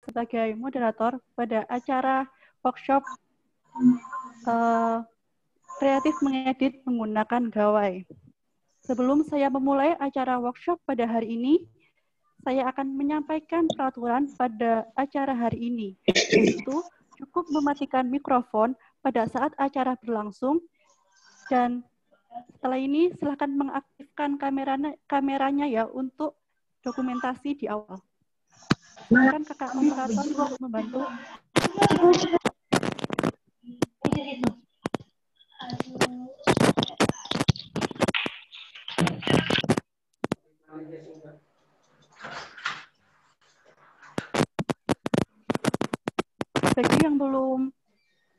sebagai moderator pada acara workshop kreatif mengedit menggunakan gawai. Sebelum saya memulai acara workshop pada hari ini, saya akan menyampaikan peraturan pada acara hari ini, yaitu cukup mematikan mikrofon pada saat acara berlangsung, dan setelah ini silakan mengaktifkan kameranya ya untuk dokumentasi di awal. Silakan kakak moderator untuk membantu. Bagi yang belum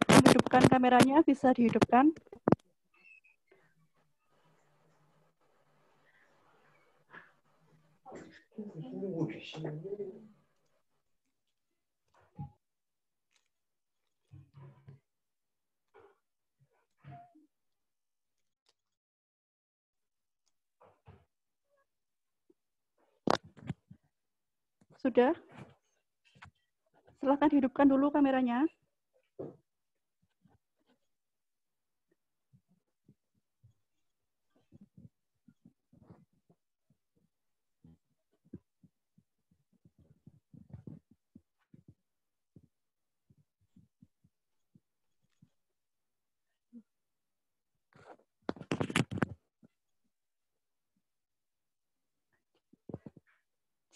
menghidupkan kameranya, bisa dihidupkan. Sudah? Silahkan hidupkan dulu kameranya.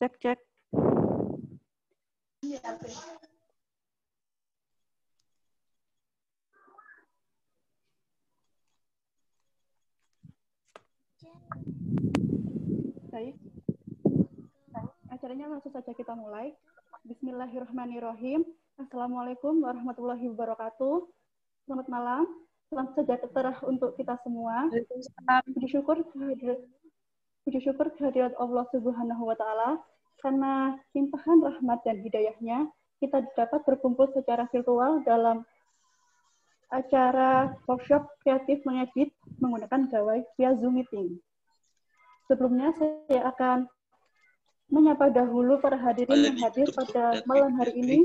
Cek. Baik. Acaranya langsung saja kita mulai. Bismillahirrahmanirrahim. Assalamualaikum warahmatullahi wabarakatuh. Selamat malam. Salam sejahtera untuk kita semua. Puji syukur kehadirat Allah Subhanahu wa Ta'ala, karena limpahan rahmat dan hidayahnya, kita dapat berkumpul secara virtual dalam acara workshop kreatif mengedit menggunakan gawai via Zoom Meeting. Sebelumnya saya akan menyapa dahulu para hadirin yang hadir pada malam hari ini.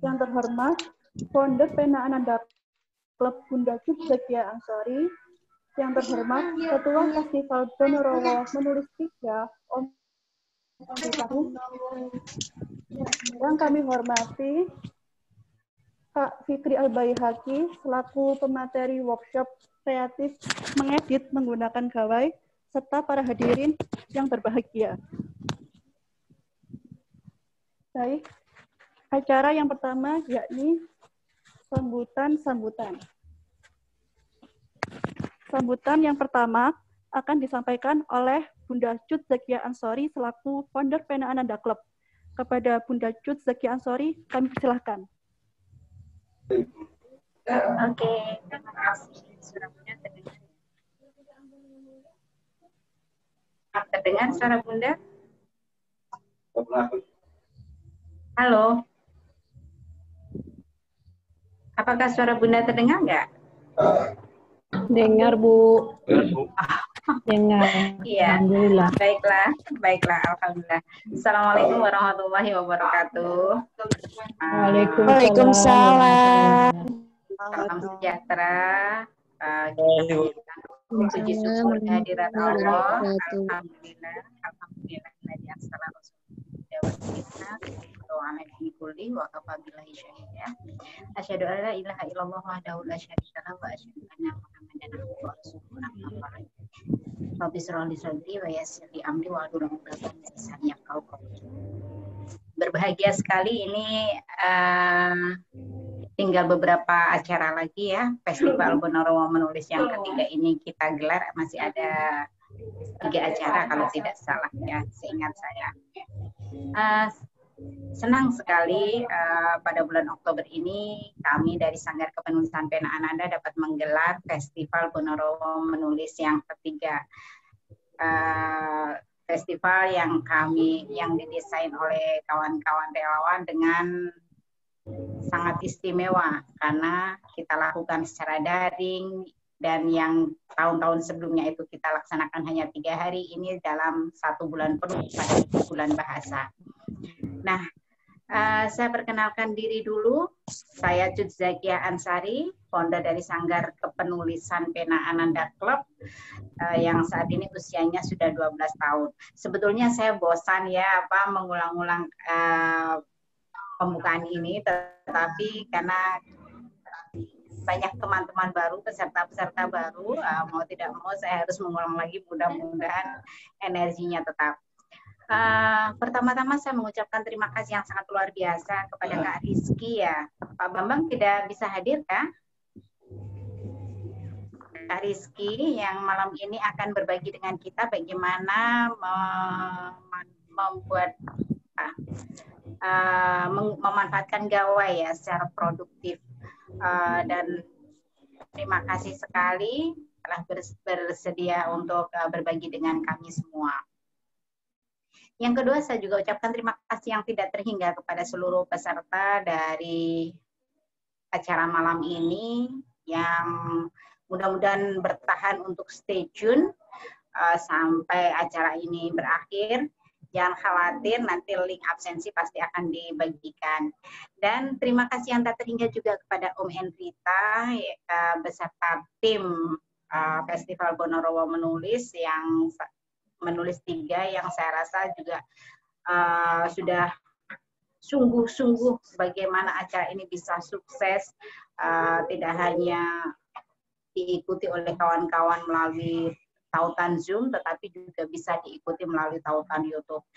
Yang terhormat, Founder Pena Ananda Klub Bunda Cut Zakia Ansori. Yang terhormat, Ketua Festival Ponorogo Menulis 3, Om Tahu. Yang kami hormati, Pak Fikri Albayhaqi selaku pemateri workshop kreatif mengedit menggunakan gawai, serta para hadirin yang berbahagia. Baik, acara yang pertama yakni sambutan. Sambutan yang pertama akan disampaikan oleh Bunda Cut Zakia Ansori selaku founder Pena Ananda Club. Kepada Bunda Cut Zakia Ansori, kami persilahkan. Oke, terima kasih. Suara Bunda terdengar. Terdengar suara Bunda? Halo. Apakah suara Bunda terdengar nggak? Dengar, Bu. Dengar. Iya. Alhamdulillah. Baiklah. Alhamdulillah. Assalamualaikum warahmatullahi wabarakatuh. Waalaikumsalam. Salam sejahtera. Puji syukur kehadirat Allah. Alhamdulillah. Yang selalu kita doa min kulli wa kafa billahi syahida. Asyhadu an la ilaha illallah wahdahu la syarika lahu wa asyhadu anna Muhammadan abduhu wa rasuluhu amma ba'd. Rabbi shrah li sadri wa yassir li amri wa hlul 'uqdatam min lisani yafqahu qawli. Berbahagia sekali ini tinggal beberapa acara lagi ya. Festival Ponorogo Menulis yang ketiga ini kita gelar, masih ada 3 acara kalau tidak salah ya, seingat saya. Senang sekali pada bulan Oktober ini kami dari Sanggar Kepenulisan Pena Ananda dapat menggelar Festival Ponorogo Menulis yang ketiga. Festival yang didesain oleh kawan-kawan relawan dengan sangat istimewa karena kita lakukan secara daring, dan yang tahun-tahun sebelumnya itu kita laksanakan hanya 3 hari, ini dalam 1 bulan penuh pada bulan bahasa. Nah, Saya perkenalkan diri dulu. Saya Cut Zakia Ansari, founder dari Sanggar Kepenulisan Pena Ananda Club, yang saat ini usianya sudah 12 tahun. Sebetulnya saya bosan ya mengulang-ulang pembukaan ini, tetapi karena banyak teman-teman baru, peserta-peserta baru, mau tidak mau saya harus mengulang lagi, mudah-mudahan energinya tetap. Pertama-tama saya mengucapkan terima kasih yang sangat luar biasa kepada Kak Rizky ya. Pak Bambang tidak bisa hadir kan? Kak Rizky yang malam ini akan berbagi dengan kita bagaimana membuat memanfaatkan gawai ya secara produktif. Dan terima kasih sekali telah bersedia untuk berbagi dengan kami semua. Yang kedua, saya juga ucapkan terima kasih yang tidak terhingga kepada seluruh peserta dari acara malam ini yang mudah-mudahan bertahan untuk stay tune sampai acara ini berakhir. Jangan khawatir, nanti link absensi pasti akan dibagikan. Dan terima kasih yang tak terhingga juga kepada Om Enrita beserta tim Festival Bonorowo Menulis yang menulis 3 yang saya rasa juga sudah sungguh-sungguh bagaimana acara ini bisa sukses, tidak hanya diikuti oleh kawan-kawan melalui tautan Zoom, tetapi juga bisa diikuti melalui tautan YouTube.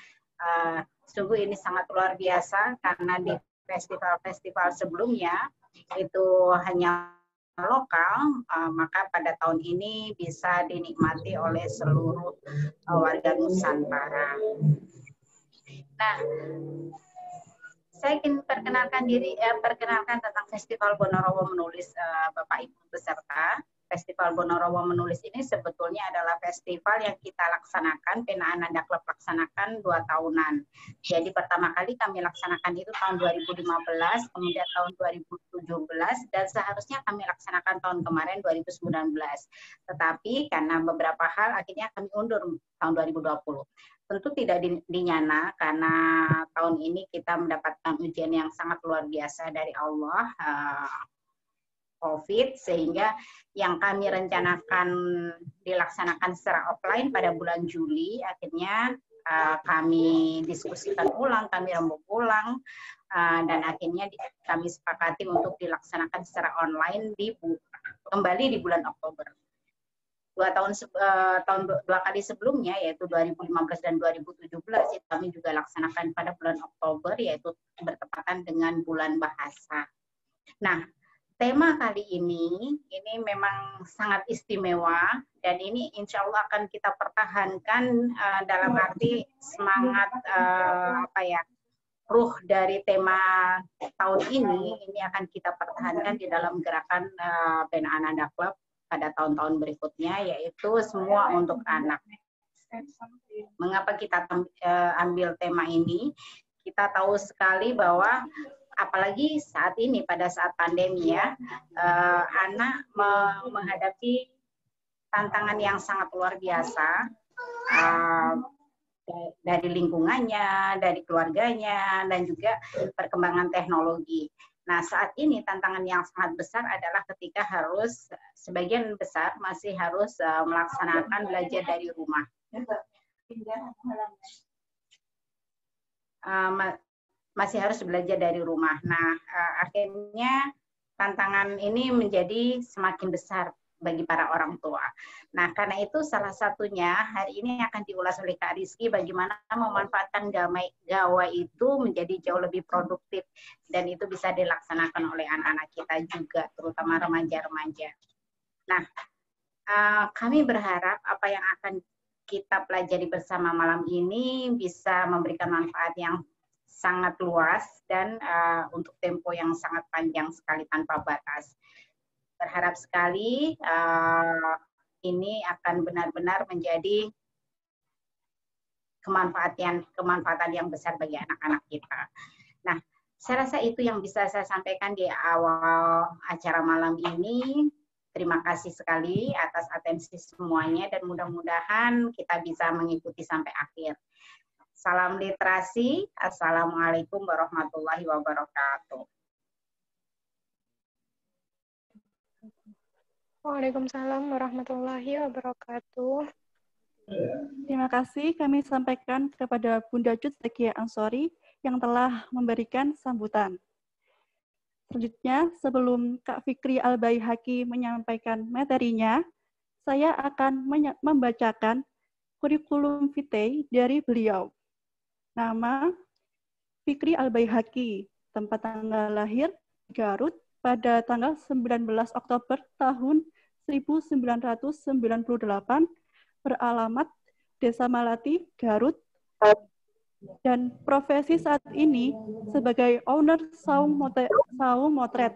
Sungguh ini sangat luar biasa karena di festival-festival sebelumnya itu hanya lokal, maka pada tahun ini bisa dinikmati oleh seluruh warga Nusantara. Nah, saya ingin perkenalkan tentang Festival Bonorowo Menulis Bapak Ibu peserta. Festival Bonorowo Menulis ini sebetulnya adalah festival yang kita laksanakan, Pena Ananda Club laksanakan 2 tahunan. Jadi pertama kali kami laksanakan itu tahun 2015, kemudian tahun 2017, dan seharusnya kami laksanakan tahun kemarin 2019. Tetapi karena beberapa hal akhirnya kami undur tahun 2020. Tentu tidak dinyana karena tahun ini kita mendapatkan ujian yang sangat luar biasa dari Allah, COVID, sehingga yang kami rencanakan dilaksanakan secara offline pada bulan Juli, akhirnya kami diskusikan ulang, kami rembuk ulang, dan akhirnya kami sepakati untuk dilaksanakan secara online kembali di bulan Oktober. 2 kali sebelumnya, yaitu 2015 dan 2017, itu kami juga laksanakan pada bulan Oktober, yaitu bertepatan dengan bulan bahasa. Nah, tema kali ini memang sangat istimewa, dan ini insya Allah akan kita pertahankan dalam arti semangat ruh dari tema tahun ini akan kita pertahankan di dalam gerakan Pena Ananda Club pada tahun-tahun berikutnya, yaitu semua untuk anak. Mengapa kita ambil tema ini? Kita tahu sekali bahwa apalagi saat ini pada saat pandemi ya, anak menghadapi tantangan yang sangat luar biasa dari lingkungannya, dari keluarganya, dan juga perkembangan teknologi. Nah, saat ini tantangan yang sangat besar adalah ketika harus sebagian besar masih harus melaksanakan belajar dari rumah. Masih harus belajar dari rumah. Nah, akhirnya tantangan ini menjadi semakin besar bagi para orang tua. Nah, karena itu salah satunya hari ini akan diulas oleh Kak Rizky bagaimana memanfaatkan gawai itu menjadi jauh lebih produktif, dan itu bisa dilaksanakan oleh anak-anak kita juga, terutama remaja-remaja. Nah, kami berharap apa yang akan kita pelajari bersama malam ini bisa memberikan manfaat yang sangat luas dan untuk tempo yang sangat panjang sekali tanpa batas. Berharap sekali ini akan benar-benar menjadi kemanfaatan yang besar bagi anak-anak kita. Nah, saya rasa itu yang bisa saya sampaikan di awal acara malam ini. Terima kasih sekali atas atensi semuanya, dan mudah-mudahan kita bisa mengikuti sampai akhir. Salam literasi. Assalamualaikum warahmatullahi wabarakatuh. Waalaikumsalam warahmatullahi wabarakatuh. Terima kasih kami sampaikan kepada Bunda Cut Zakia Ansori yang telah memberikan sambutan. Selanjutnya, sebelum Kak Fikri Al-Baihaqi menyampaikan materinya, saya akan membacakan kurikulum vitae dari beliau. Nama, Fikri Al-Baihaqi, tempat tanggal lahir, Garut, pada tanggal 19 Oktober tahun 1998, beralamat Desa Malati, Garut, dan profesi saat ini sebagai owner Saung Motret.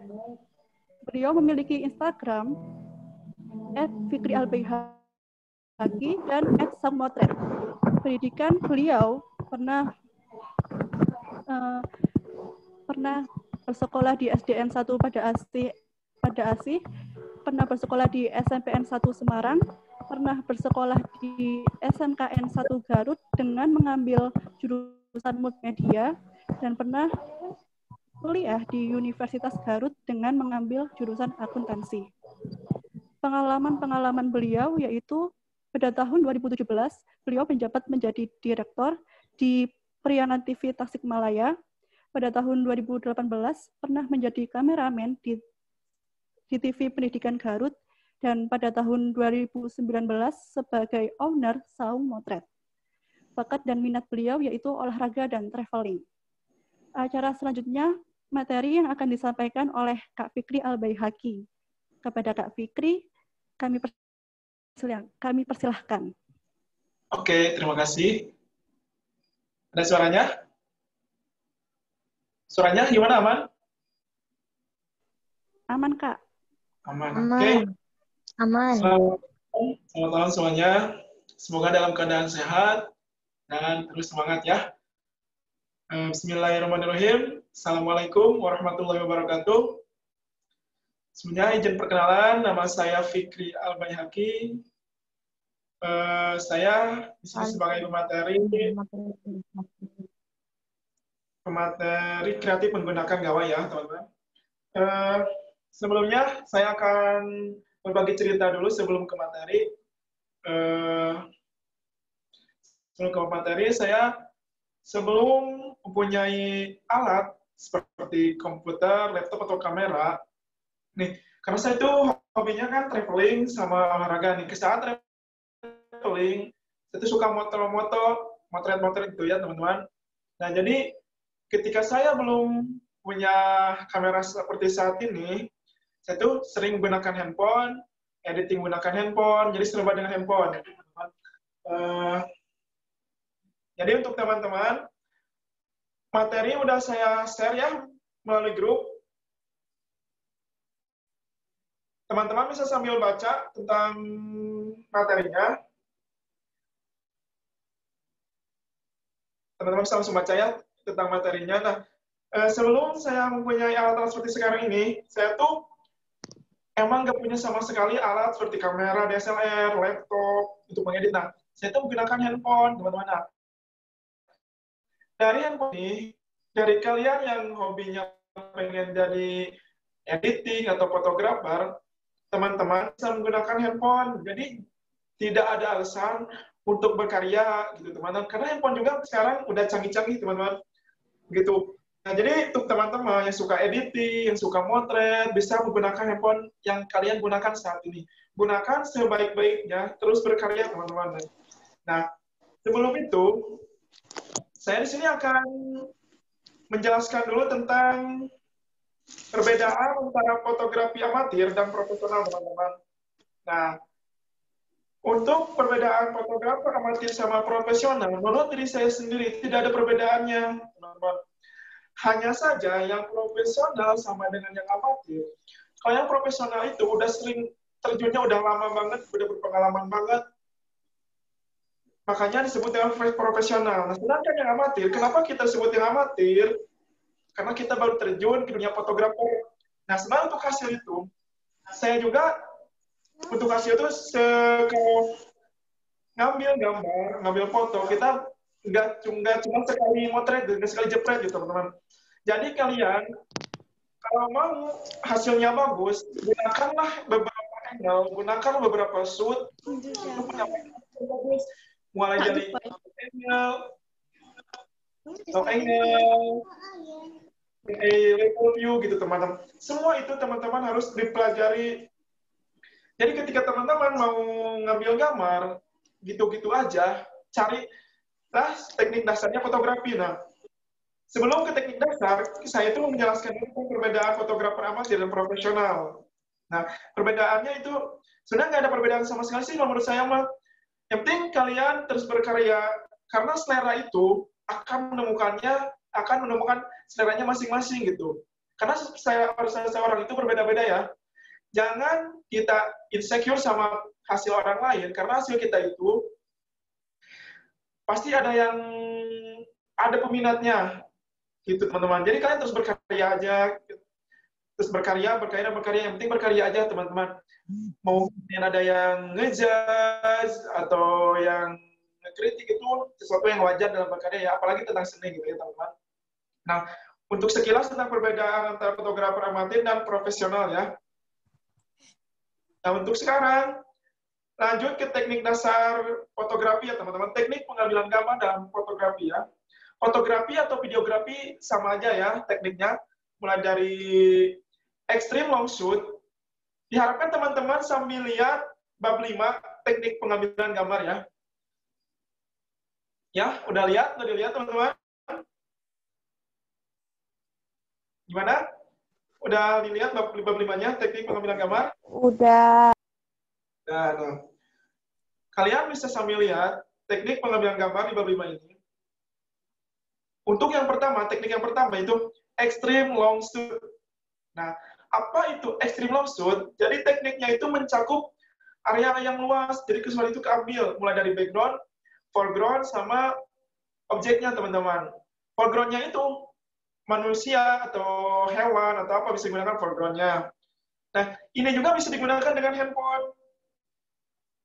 Beliau memiliki Instagram @fikrialbaihaqi dan @saungmotret. Pendidikan beliau pernah bersekolah di SDN 1 pada ASI, pernah bersekolah di SMPN 1 Semarang, pernah bersekolah di SMKN 1 Garut dengan mengambil jurusan multimedia, dan pernah kuliah di Universitas Garut dengan mengambil jurusan akuntansi. Pengalaman beliau yaitu pada tahun 2017, beliau menjabat menjadi direktur di Priangan TV Tasikmalaya. Pada tahun 2018, pernah menjadi kameramen di TV Pendidikan Garut, dan pada tahun 2019 sebagai owner Saung Motret. Bakat dan minat beliau yaitu olahraga dan traveling. Acara selanjutnya, materi yang akan disampaikan oleh Kak Fikri Al-Baihaqi. Kepada Kak Fikri, kami persilahkan. Oke, terima kasih. Ada suaranya? Suaranya gimana, aman? Aman, Kak. Aman. Oke. Aman. Selamat malam semuanya. Semoga dalam keadaan sehat dan terus semangat ya. Bismillahirrahmanirrahim. Assalamualaikum warahmatullahi wabarakatuh. Sebenarnya izin perkenalan, nama saya Fikri Al-Baihaqi. Saya di sini sebagai pemateri kreatif menggunakan gawai ya, teman-teman. Sebelumnya saya akan berbagi cerita dulu sebelum ke materi. Saya sebelum mempunyai alat seperti komputer, laptop atau kamera, nih, karena saya itu hobinya kan traveling sama olahraga nih. Ke saat traveling, saya itu suka motret gitu ya, teman-teman. Nah, jadi ketika saya belum punya kamera seperti saat ini, saya tuh sering menggunakan handphone, editing menggunakan handphone, jadi serba dengan handphone. Jadi untuk teman-teman, materi udah saya share ya melalui grup. Teman-teman bisa sambil baca tentang materinya. Teman-teman bisa langsung baca ya tentang materinya. Nah, sebelum saya mempunyai alat-alat seperti sekarang ini, saya tuh emang nggak punya sama sekali alat seperti kamera, DSLR, laptop, untuk mengedit. Nah, saya tuh menggunakan handphone, teman-teman. Nah, dari handphone ini, dari kalian yang hobinya pengen jadi editing atau fotografer, teman-teman bisa menggunakan handphone. Jadi, tidak ada alasan untuk berkarya, gitu teman-teman. Karena handphone juga sekarang udah canggih-canggih, teman-teman. Gitu. Nah, jadi untuk teman-teman yang suka editing, yang suka motret, bisa menggunakan handphone yang kalian gunakan saat ini. Gunakan sebaik-baiknya, terus berkarya, teman-teman. Nah, sebelum itu, saya di sini akan menjelaskan dulu tentang perbedaan antara fotografi amatir dan profesional, teman-teman. Nah, untuk perbedaan fotografer amatir sama profesional, menurut diri saya sendiri tidak ada perbedaannya, teman-teman. Hanya saja yang profesional sama dengan yang amatir. Kalau yang profesional itu udah sering terjunnya, udah lama banget, udah berpengalaman banget, makanya disebut dengan profesional. Nah, sedangkan yang amatir, kenapa kita sebut yang amatir? Karena kita baru terjun ke dunia fotografer. Nah, sebenarnya untuk hasil itu, saya juga untuk hasil itu kalau ngambil gambar, ngambil foto, kita nggak cuma sekali motret, nggak sekali jepret gitu teman-teman. Jadi kalian kalau mau hasilnya bagus, gunakanlah beberapa angle, gunakan beberapa shoot untuk mendapatkan bagus. Mulai dari angle, top angle, level view gitu teman-teman. Semua itu teman-teman harus dipelajari. Jadi ketika teman-teman mau ngambil gambar, gitu-gitu aja, carilah teknik dasarnya fotografi. Nah, sebelum ke teknik dasar, saya itu menjelaskan tentang perbedaan fotografer amatir dan profesional. Nah, perbedaannya itu sebenarnya nggak ada perbedaan sama sekali sih menurut saya mah. Yang penting kalian terus berkarya, karena selera itu akan menemukan seleranya masing-masing gitu. Karena seorang itu berbeda-beda ya. Jangan kita insecure sama hasil orang lain, karena hasil kita itu pasti ada peminatnya gitu teman-teman. Jadi kalian terus berkarya aja, terus berkarya, yang penting berkarya aja teman-teman. Mau ada yang ngejudge atau yang kritik itu sesuatu yang wajar dalam berkarya ya, apalagi tentang seni gitu ya teman-teman. Nah, untuk sekilas tentang perbedaan antara fotografer amatir dan profesional ya. Nah, untuk sekarang lanjut ke teknik dasar fotografi ya teman-teman. Teknik pengambilan gambar dalam fotografi ya. Fotografi atau videografi sama aja ya tekniknya. Mulai dari extreme long shoot. Diharapkan teman-teman sambil lihat bab 5 teknik pengambilan gambar ya. Ya, udah dilihat teman-teman? Gimana? Udah dilihat bab 5-nya teknik pengambilan gambar? Udah. Nah. Kalian bisa sambil lihat teknik pengambilan gambar di bab 5 ini. Untuk yang pertama, teknik yang pertama itu extreme long shoot. Nah, apa itu extreme long shoot? Jadi tekniknya itu mencakup area yang luas, jadi kesulitan itu keambil, mulai dari background, foreground, sama objeknya teman-teman. Foregroundnya itu manusia atau hewan atau apa bisa digunakan foregroundnya. Nah, ini juga bisa digunakan dengan handphone.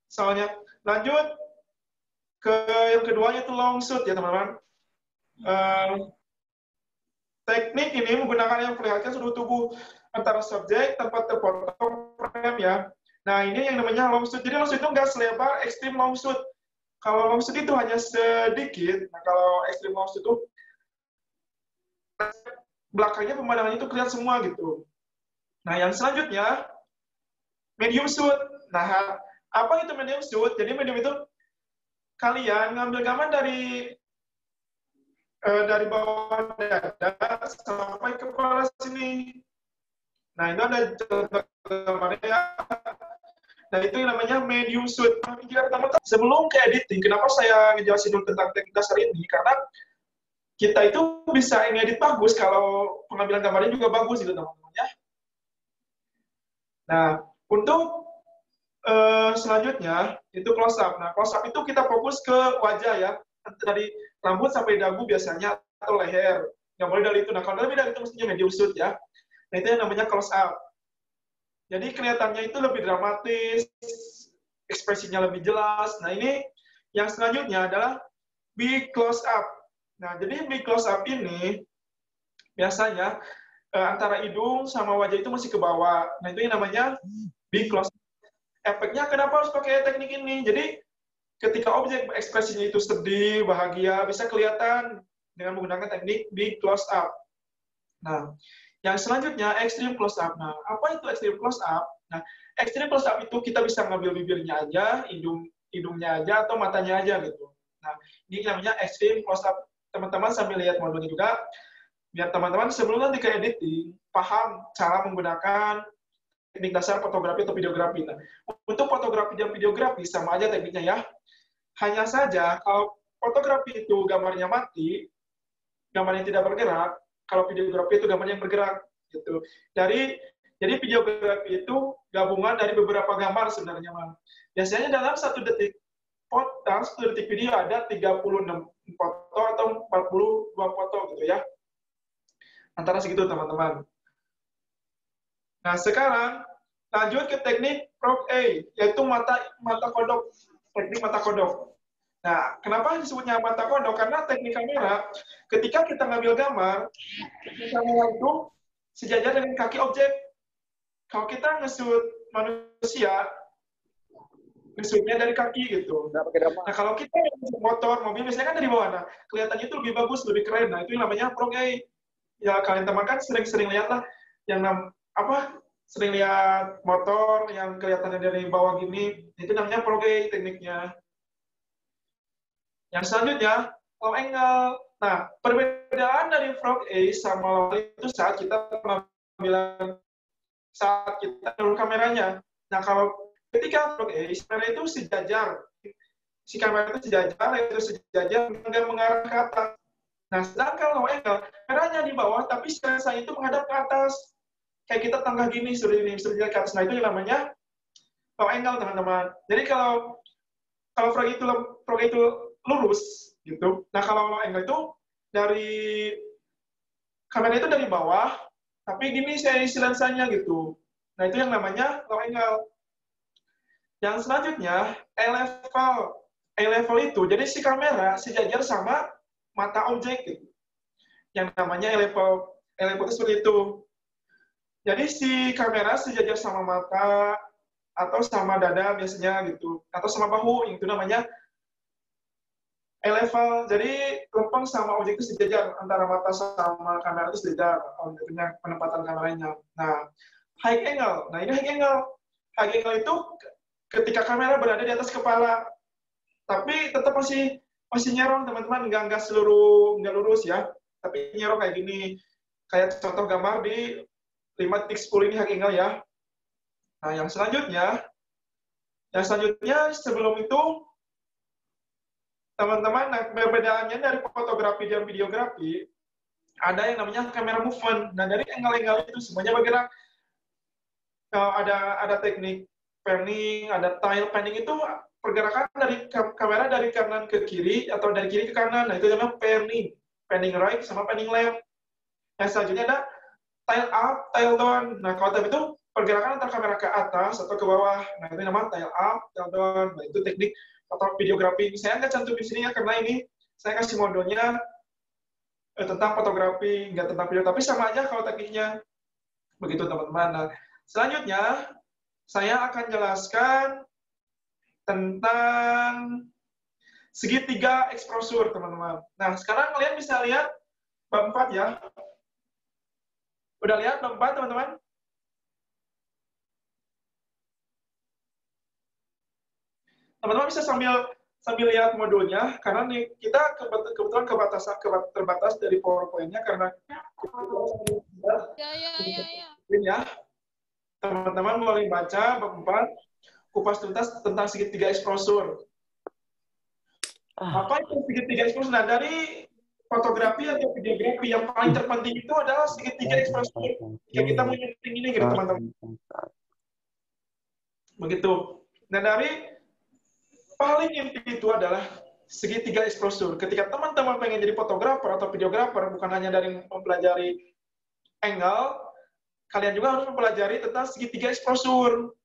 Soalnya, lanjut ke yang keduanya itu long shoot ya teman-teman. Teknik ini menggunakan yang perlihatkan seluruh tubuh antara subjek tanpa terpotong frame ya. Nah, ini yang namanya long shoot. Jadi long shoot itu nggak selebar extreme long shoot. Kalau long shoot itu hanya sedikit. Nah, kalau extreme long shoot itu belakangnya pemandangannya itu kelihatan semua gitu. Nah, yang selanjutnya medium shoot. Nah, apa itu medium shoot? Jadi medium itu kalian ngambil gambar dari bawah dada sampai kepala sini. Nah, itu ada gambarnya ya. Nah, itu yang namanya medium shoot. Sebelum ke editing, kenapa saya ngejelasin dulu tentang teknik dasar ini? Karena kita itu bisa ngedit bagus kalau pengambilan gambarnya juga bagus gitu teman-teman ya. Nah, untuk selanjutnya itu close up. Nah, close up itu kita fokus ke wajah ya, dari rambut sampai dagu biasanya atau leher. Nggak boleh dari itu. Nah, kalau lebih dari itu mestinya medium shoot ya. Nah, itu yang namanya close up. Jadi kelihatannya itu lebih dramatis, ekspresinya lebih jelas. Nah, ini yang selanjutnya adalah big close up. Nah, jadi big close up ini biasanya antara hidung sama wajah itu masih ke bawah. Nah, itu yang namanya big close up. Efeknya kenapa harus pakai teknik ini? Jadi ketika objek ekspresinya itu sedih, bahagia, bisa kelihatan dengan menggunakan teknik big close up. Nah, yang selanjutnya extreme close up. Nah, apa itu extreme close up? Nah, extreme close up itu kita bisa ngambil bibirnya aja, hidungnya aja, atau matanya aja gitu. Nah, ini namanya extreme close up. Teman-teman sambil lihat modelnya juga, biar teman-teman sebelum nanti ke editing, paham cara menggunakan teknik dasar fotografi atau videografi. Nah, untuk fotografi dan videografi sama aja tekniknya ya. Hanya saja kalau fotografi itu gambarnya mati, gambarnya tidak bergerak, kalau videografi itu gambarnya yang bergerak gitu. Jadi videografi itu gabungan dari beberapa gambar sebenarnya, Bang. Biasanya dalam 1 detik video ada 36 foto atau 42 foto gitu ya. Antara segitu teman-teman. Nah, sekarang lanjut ke teknik Prop A, yaitu mata kodok. Teknik mata kodok. Nah, kenapa disebutnya mata kodok? Karena teknik kamera, ketika kita ngambil gambar, teknik kamera itu sejajar dengan kaki objek. Kalau kita nge-shoot manusia, nge-shootnya dari kaki gitu. Nah, kalau kita motor, mobil, biasanya kan dari bawah. Nah, kelihatannya itu lebih bagus, lebih keren. Nah, itu yang namanya progay. Ya, kalian teman kan sering-sering lihat lah, yang sering lihat motor yang kelihatannya dari bawah gini, itu namanya progay tekniknya. Yang selanjutnya, low angle. Nah, perbedaan dari frog A sama low angle itu saat kita pengambilan, saat kita turun kameranya. Nah, kalau ketika frog A, kamera itu sejajar. Si kamera itu sejajar, nggak mengarah ke atas. Nah, sedangkan low angle, kameranya di bawah, tapi sensor itu menghadap ke atas. Kayak kita tangga gini, sudah ke atas. Nah, itu yang namanya low angle, teman-teman. Jadi kalau frog itu lurus, gitu. Nah, kalau low angle itu dari kamera itu dari bawah, tapi gini saya isi lensanya gitu. Nah, itu yang namanya low angle. Yang selanjutnya, A-level itu, jadi si kamera sejajar sama mata objek gitu. Yang namanya A-level itu seperti itu. Jadi si kamera sejajar sama mata atau sama dada biasanya gitu, atau sama bahu, yang itu namanya A-level. Jadi lempeng sama objek itu sejajar, antara mata sama kamera itu sejajar, objeknya penempatan kameranya. Nah, high angle. Nah, ini high angle. High angle itu ketika kamera berada di atas kepala, tapi tetap masih nyerong, teman-teman, nggak lurus ya, tapi nyerong kayak gini. Kayak contoh gambar di 5.10 ini high angle ya. Nah, yang selanjutnya sebelum itu, teman-teman, nah, perbedaannya dari fotografi dan videografi, ada yang namanya kamera movement. Nah, dari angle-angle itu semuanya bergerak. Ada teknik panning, ada tile panning, itu pergerakan dari kamera dari kanan ke kiri atau dari kiri ke kanan. Nah, itu namanya panning right sama panning left. Yang selanjutnya ada tile up, tile down. Nah, kalau tile itu pergerakan antara kamera ke atas atau ke bawah. Nah, itu namanya tile up, tile down. Nah, itu teknik atau videografi. Saya nggak cantum di sini ya, karena ini saya kasih modelnya tentang fotografi, nggak tentang video, tapi sama aja kalau tekniknya. Begitu, teman-teman. Nah, selanjutnya, saya akan jelaskan tentang segitiga exposure, teman-teman. Nah, sekarang kalian bisa lihat bab 4 ya. Udah lihat bab 4, teman-teman? Teman-teman bisa sambil lihat modulnya, karena nih kita kebetulan terbatas dari PowerPoint-nya, karena ya. Teman-teman boleh baca bab 4, kupas tuntas tentang segitiga exposure. Apa itu segitiga exposure? Nah, dari fotografi atau videografi yang paling terpenting itu adalah segitiga exposure. Jika kita mau nyetting ini gitu, teman-teman. Begitu. Nah, dari paling inti itu adalah segitiga exposure. Ketika teman-teman pengen jadi fotografer atau videografer, bukan hanya dari mempelajari angle, kalian juga harus mempelajari tentang segitiga exposure.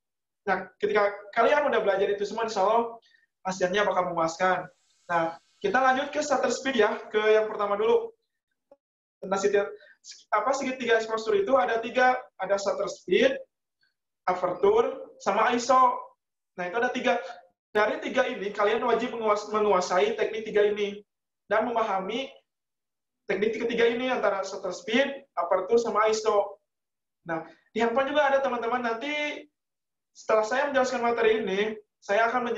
Nah, ketika kalian udah belajar itu semua, insya Allah hasilnya bakal memuaskan. Nah, kita lanjut ke shutter speed ya, ke yang pertama dulu. Tentang segitiga exposure itu ada 3, ada shutter speed, aperture, sama ISO. Nah, itu ada 3. Dari 3 ini, kalian wajib menguasai teknik 3 ini dan memahami teknik ketiga ini antara shutter speed, aperture, sama ISO. Nah, di handphone juga ada, teman-teman. Nanti setelah saya menjelaskan materi ini, saya akan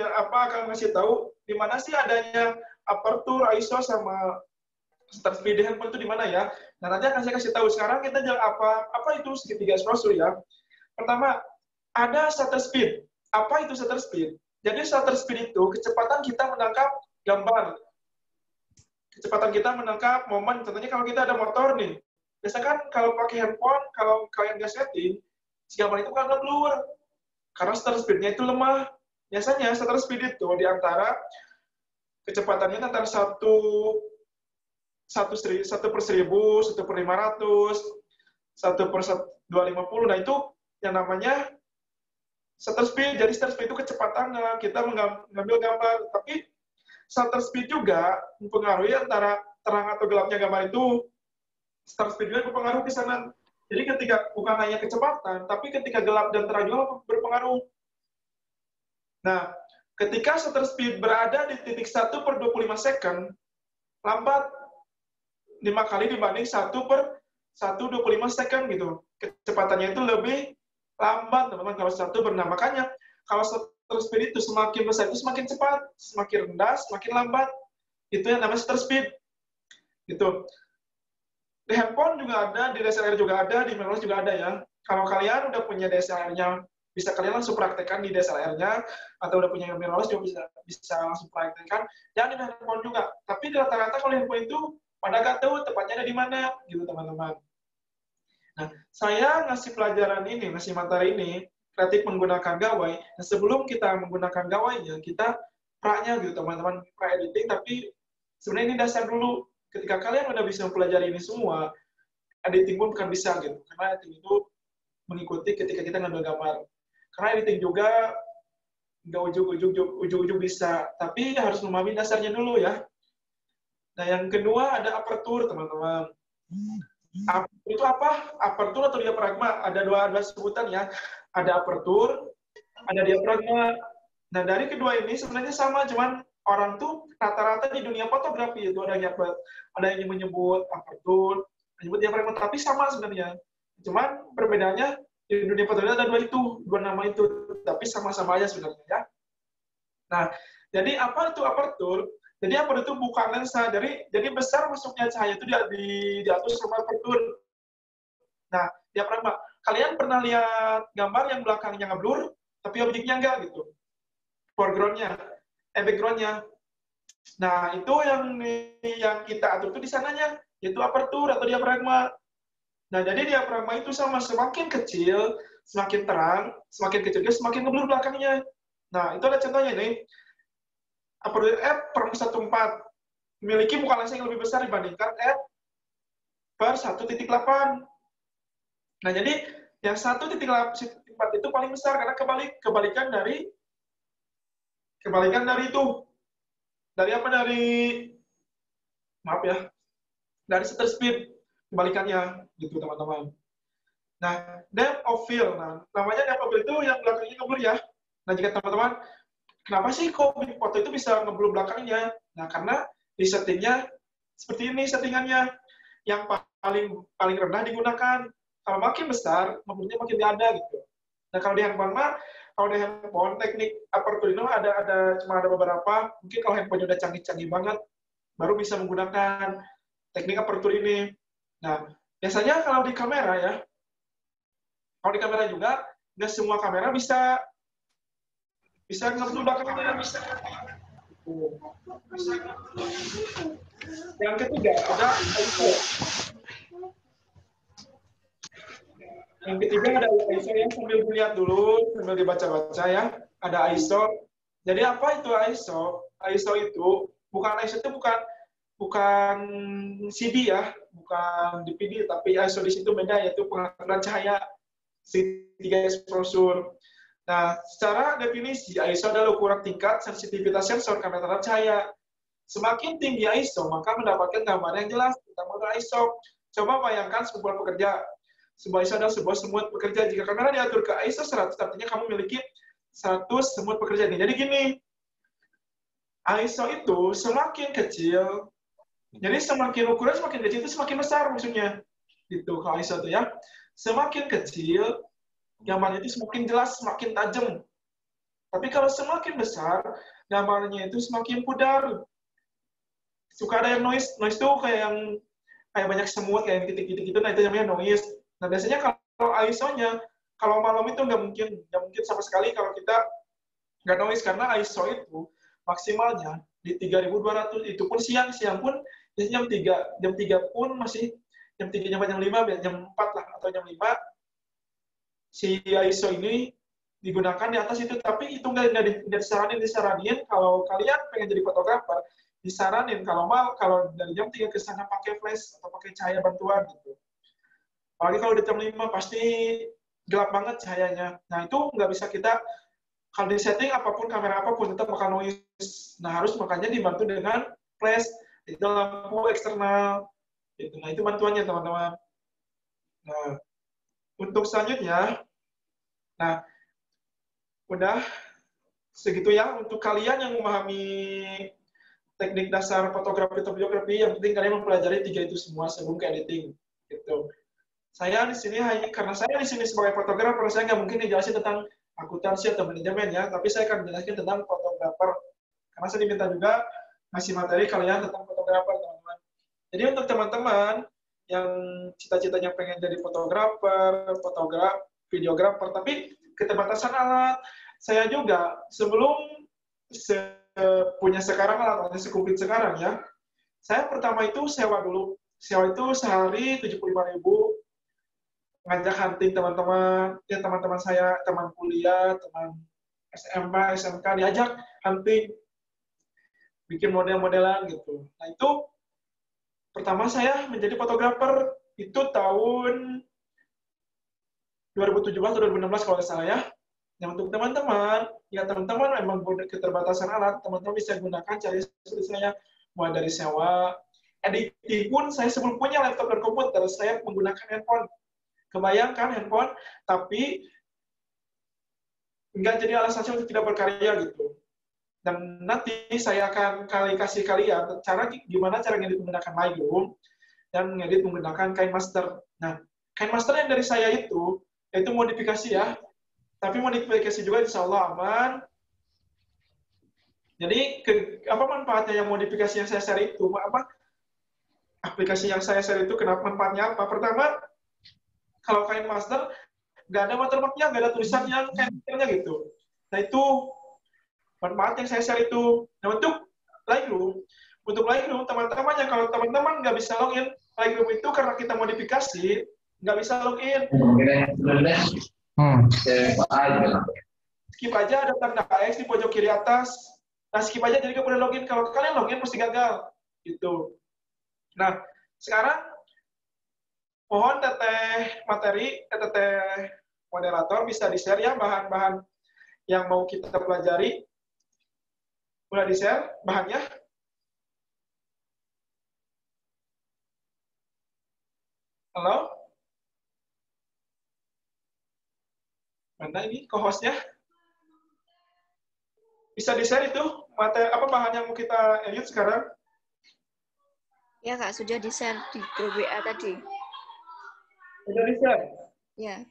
ngasih tahu di mana sih adanya aperture, ISO, sama shutter speed di handphone itu di mana ya. Nah, nanti akan saya kasih tahu. Sekarang kita apa itu segitiga exposure ya. Pertama, ada shutter speed. Apa itu shutter speed? Jadi shutter speed itu kecepatan kita menangkap gambar. Kecepatan kita menangkap momen. Contohnya kalau kita ada motor nih. Biasanya kan kalau pakai handphone, kalau kalian nggak setting, si gambar itu kan nge-blur. Karena shutter speed-nya itu lemah. Biasanya shutter speed itu di antara kecepatannya antara 1/1000, 1/1000, 1/250. Nah, itu yang namanya shutter speed. Jadi shutter speed itu kecepatan kita mengambil gambar. Tapi shutter speed juga mempengaruhi antara terang atau gelapnya gambar itu. Shutter speed juga berpengaruh ke sana. Jadi ketika bukan hanya kecepatan, tapi ketika gelap dan terang juga berpengaruh. Nah, ketika shutter speed berada di titik 1/25 second, lambat 5 kali dibanding 1/125 second gitu. Kecepatannya itu lebih lambat, teman-teman, kalau 1/6. Makanya, kalau shutter speed itu semakin besar, itu semakin cepat. Semakin rendah, semakin lambat. Itu yang namanya shutter speed. Gitu. Di handphone juga ada, di DSLR juga ada, di mirrorless juga ada ya. Kalau kalian udah punya DSLR-nya, bisa kalian langsung praktekkan di DSLR-nya, atau udah punya mirrorless juga bisa langsung praktekkan. Dan di handphone juga. Tapi rata-rata kalau handphone itu pada nggak tahu tepatnya ada di mana, gitu teman-teman. Nah, saya ngasih pelajaran ini, ngasih materi ini, kreatif menggunakan gawai. Nah, sebelum kita menggunakan gawainya, kita pra-nya gitu teman-teman, pra-editing, tapi sebenarnya ini dasar dulu. Ketika kalian udah bisa mempelajari ini semua, editing pun bukan bisa gitu. Karena editing itu mengikuti ketika kita ngambil gambar. Karena editing juga nggak ujung-ujung bisa, tapi harus memahami dasarnya dulu ya. Nah, yang kedua ada aperture, teman-teman. Aperture itu apa? Aperture atau diafragma? Ada dua sebutan ya. Ada aperture, ada diafragma. Nah, dari kedua ini sebenarnya sama, cuman orang tuh rata-rata di dunia fotografi itu ada yang menyebut aperture, menyebut diafragma, tapi sama sebenarnya. Cuman perbedaannya di dunia fotografi ada dua nama itu, tapi sama-sama aja sebenarnya ya. Nah, jadi apa itu aperture? Jadi aperture itu bukan lensa, jadi besar masuknya cahaya itu diatur sama aperture. Nah, diafragma. Kalian pernah lihat gambar yang belakangnya ngeblur, tapi objeknya enggak gitu. Foreground-nya, background-nya. Nah, itu yang kita atur itu di sananya, yaitu aperture atau diafragma. Nah, jadi diafragma itu sama, semakin kecil, semakin terang, semakin kecil juga, semakin ngeblur belakangnya. Nah, itu ada contohnya nih. Aperture f/1.4 memiliki muka lensa yang lebih besar dibandingkan f/1.8. Nah, jadi yang 1.4 itu paling besar karena kebalikan dari itu. Dari dari shutter speed, kebalikannya gitu teman-teman. Nah, depth of field. Nah, namanya depth of field itu yang belakangnya ngeblur ya. Nah, jika teman-teman, kenapa sih kok foto itu bisa ngeblur belakangnya? Nah, karena di settingnya seperti ini settingannya. Yang paling rendah digunakan. Kalau makin besar, ngeblurnya makin nggak ada gitu. Nah, kalau di handphone teknik aperture itu cuma ada beberapa. Mungkin kalau handphone udah canggih-canggih banget, baru bisa menggunakan teknik aperture ini. Nah, biasanya kalau di kamera juga, nggak semua kamera bisa ngeblur belakangnya. Yang ketiga ada ISO. Yang ketiga ada ISO yang sambil dilihat dulu, sambil dibaca-baca ya. Ada ISO. Jadi apa itu ISO? ISO itu bukan CD ya, bukan DVD, tapi ISO di situ beda, yaitu pengaturan cahaya segitiga exposure. Nah, secara definisi ISO adalah ukuran tingkat sensitivitas sensor kamera terhadap cahaya. Semakin tinggi ISO, maka mendapatkan gambar yang jelas. Kita menggunakan ISO. Coba bayangkan sebuah pekerja. Sebuah ISO adalah sebuah semut pekerja. Jika kamera diatur ke ISO 100, artinya kamu memiliki 100 semut pekerja. Jadi gini, ISO itu semakin kecil, jadi semakin ukuran semakin kecil itu semakin besar maksudnya. Gitu kalau ISO itu ya. Semakin kecil, gambarnya itu semakin jelas, semakin tajam. Tapi kalau semakin besar, gambarnya itu semakin pudar. Suka ada yang noise itu kayak banyak semut, kayak titik-titik gitu, nah itu namanya noise. Nah biasanya kalau ISO-nya, kalau malam itu nggak mungkin sama sekali kalau kita nggak noise, karena ISO itu maksimalnya di 3200, itu pun siang pun biasanya jam 3 pun masih jam 3, jam 5, jam 4 lah, atau jam 5 si ISO ini digunakan di atas itu, tapi itu nggak disaranin kalau kalian pengen jadi fotografer, disaranin kalau dari jam 3 ke sana pakai flash atau pakai cahaya bantuan gitu. Apalagi kalau di jam 5 pasti gelap banget cahayanya. Nah, itu nggak bisa kita Kalau di setting apapun, kamera apapun, tetap bakal noise. Nah, harus makanya dibantu dengan flash, itu lampu eksternal. Gitu. Nah, itu bantuannya, teman-teman. Nah, untuk selanjutnya, nah, udah segitu ya. Untuk kalian yang memahami teknik dasar fotografi atau videografi, yang penting kalian mempelajari 3 itu semua sebelum ke editing. Gitu. Saya di sini hanya karena saya di sini sebagai fotografer, saya nggak mungkin dijelasin tentang akuntansi atau manajemen ya, tapi saya akan menjelaskan tentang fotografer. Karena saya diminta juga ngasih materi kalian tentang fotografer, teman-teman. Jadi untuk teman-teman yang cita-citanya pengen jadi fotografer, videografer, tapi keterbatasan alat, saya juga sebelum punya sekarang alatnya sekumplit sekarang ya, saya pertama itu sewa dulu. Sewa itu sehari 75.000, ngajak hunting teman-teman, ya teman-teman saya, teman kuliah, teman SMA, SMK, diajak hunting, bikin model-modelan gitu. Nah itu pertama saya menjadi fotografer itu tahun 2017 atau 2016 kalau nggak salah ya. Yang untuk teman-teman, ya teman-teman memang keterbatasan alat, teman-teman bisa gunakan cari seperti saya, mulai dari sewa, editing pun saya sebelum punya laptop dan komputer, saya menggunakan handphone. Kebayangkan handphone, tapi nggak jadi alasan saya untuk tidak berkarya gitu. Dan nanti saya akan kasih kalian gimana cara ngedit menggunakan Lightroom dan ngedit menggunakan KineMaster. Nah, KineMaster yang dari saya itu modifikasi ya, tapi modifikasi juga insya Allah aman. Jadi apa manfaatnya yang modifikasi yang saya share itu? Apa aplikasi yang saya share itu? Kenapa manfaatnya apa? Pertama, kalau KineMaster nggak ada watermarknya, nggak ada tulisan yang KineMasternya gitu. Nah itu manfaat yang saya share itu. Nah untuk Lightroom, teman-teman kalau teman-teman nggak bisa login Lightroom itu karena kita modifikasi, nggak bisa login. Skip aja, ada tanda X di pojok kiri atas. Nah skip aja, jadi nggak boleh login. Kalau kalian login pasti gagal. Gitu. Nah sekarang mohon teteh moderator bisa di-share ya bahan-bahan yang mau kita pelajari. Udah di-share bahannya? Halo? Mana ini co-hostnya? Bisa di-share itu apa bahan yang mau kita edit sekarang? Ya Kak, sudah di-share di grup WA tadi. Sudah di-share? Ya.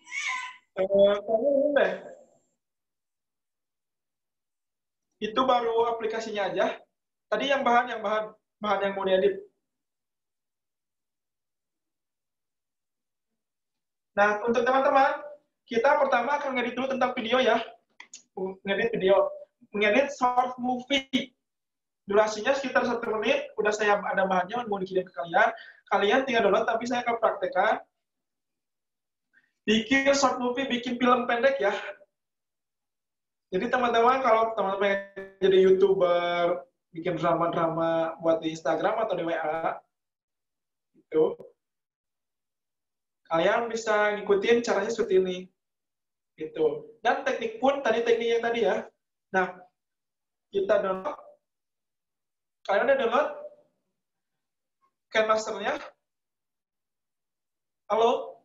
Kamu ini deh. Itu baru aplikasinya aja. Tadi yang bahan yang mau diedit. Nah, untuk teman-teman, kita pertama akan ngedit dulu tentang video ya. Ngedit short movie. Durasinya sekitar 1 menit, udah saya ada bahannya, mau dikirim ke kalian. Kalian tinggal download, tapi saya akan praktekkan. Bikin short movie, bikin film pendek ya. Jadi teman-teman, kalau teman-teman jadi YouTuber, bikin drama-drama buat di Instagram atau di WA, itu, kalian bisa ngikutin caranya seperti ini. Gitu. Dan teknik pun, tekniknya tadi ya. Nah, kita download. Kalian udah download KineMaster-nya? Halo?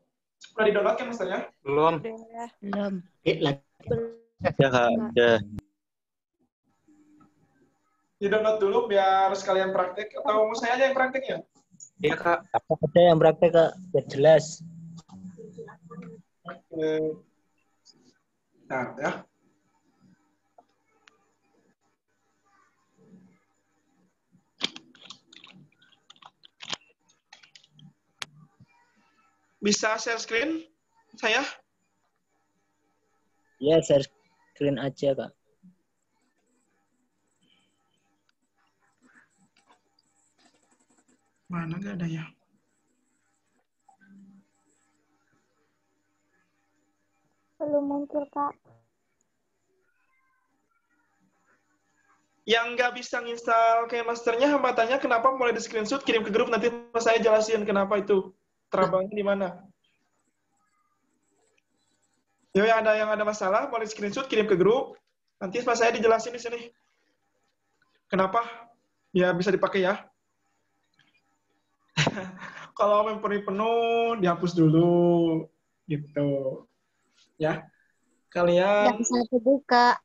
Udah di-download KineMaster-nya? Belum. Belum. Ya Kak, udah. Di-download dulu biar sekalian praktek, atau mau saya aja yang prakteknya? Iya Kak. Apa aja yang praktek Kak, biar jelas. Oke. Nah, ya. Bisa share screen saya? Ya, share screen aja Kak. Mana nggak ada ya? Belum muncul, Kak. Yang nggak bisa nginstal KineMaster-nya, hambatannya kenapa? Mulai di screenshot, kirim ke grup, nanti saya jelasin kenapa itu. Terabangnya di mana. Yo, yang ada masalah, boleh screenshot, kirim ke grup. Nanti pas saya dijelasin di sini. Kenapa? Ya bisa dipakai ya. Kalau memori penuh, dihapus dulu. Gitu. Ya. Kalian... Nggak bisa dibuka.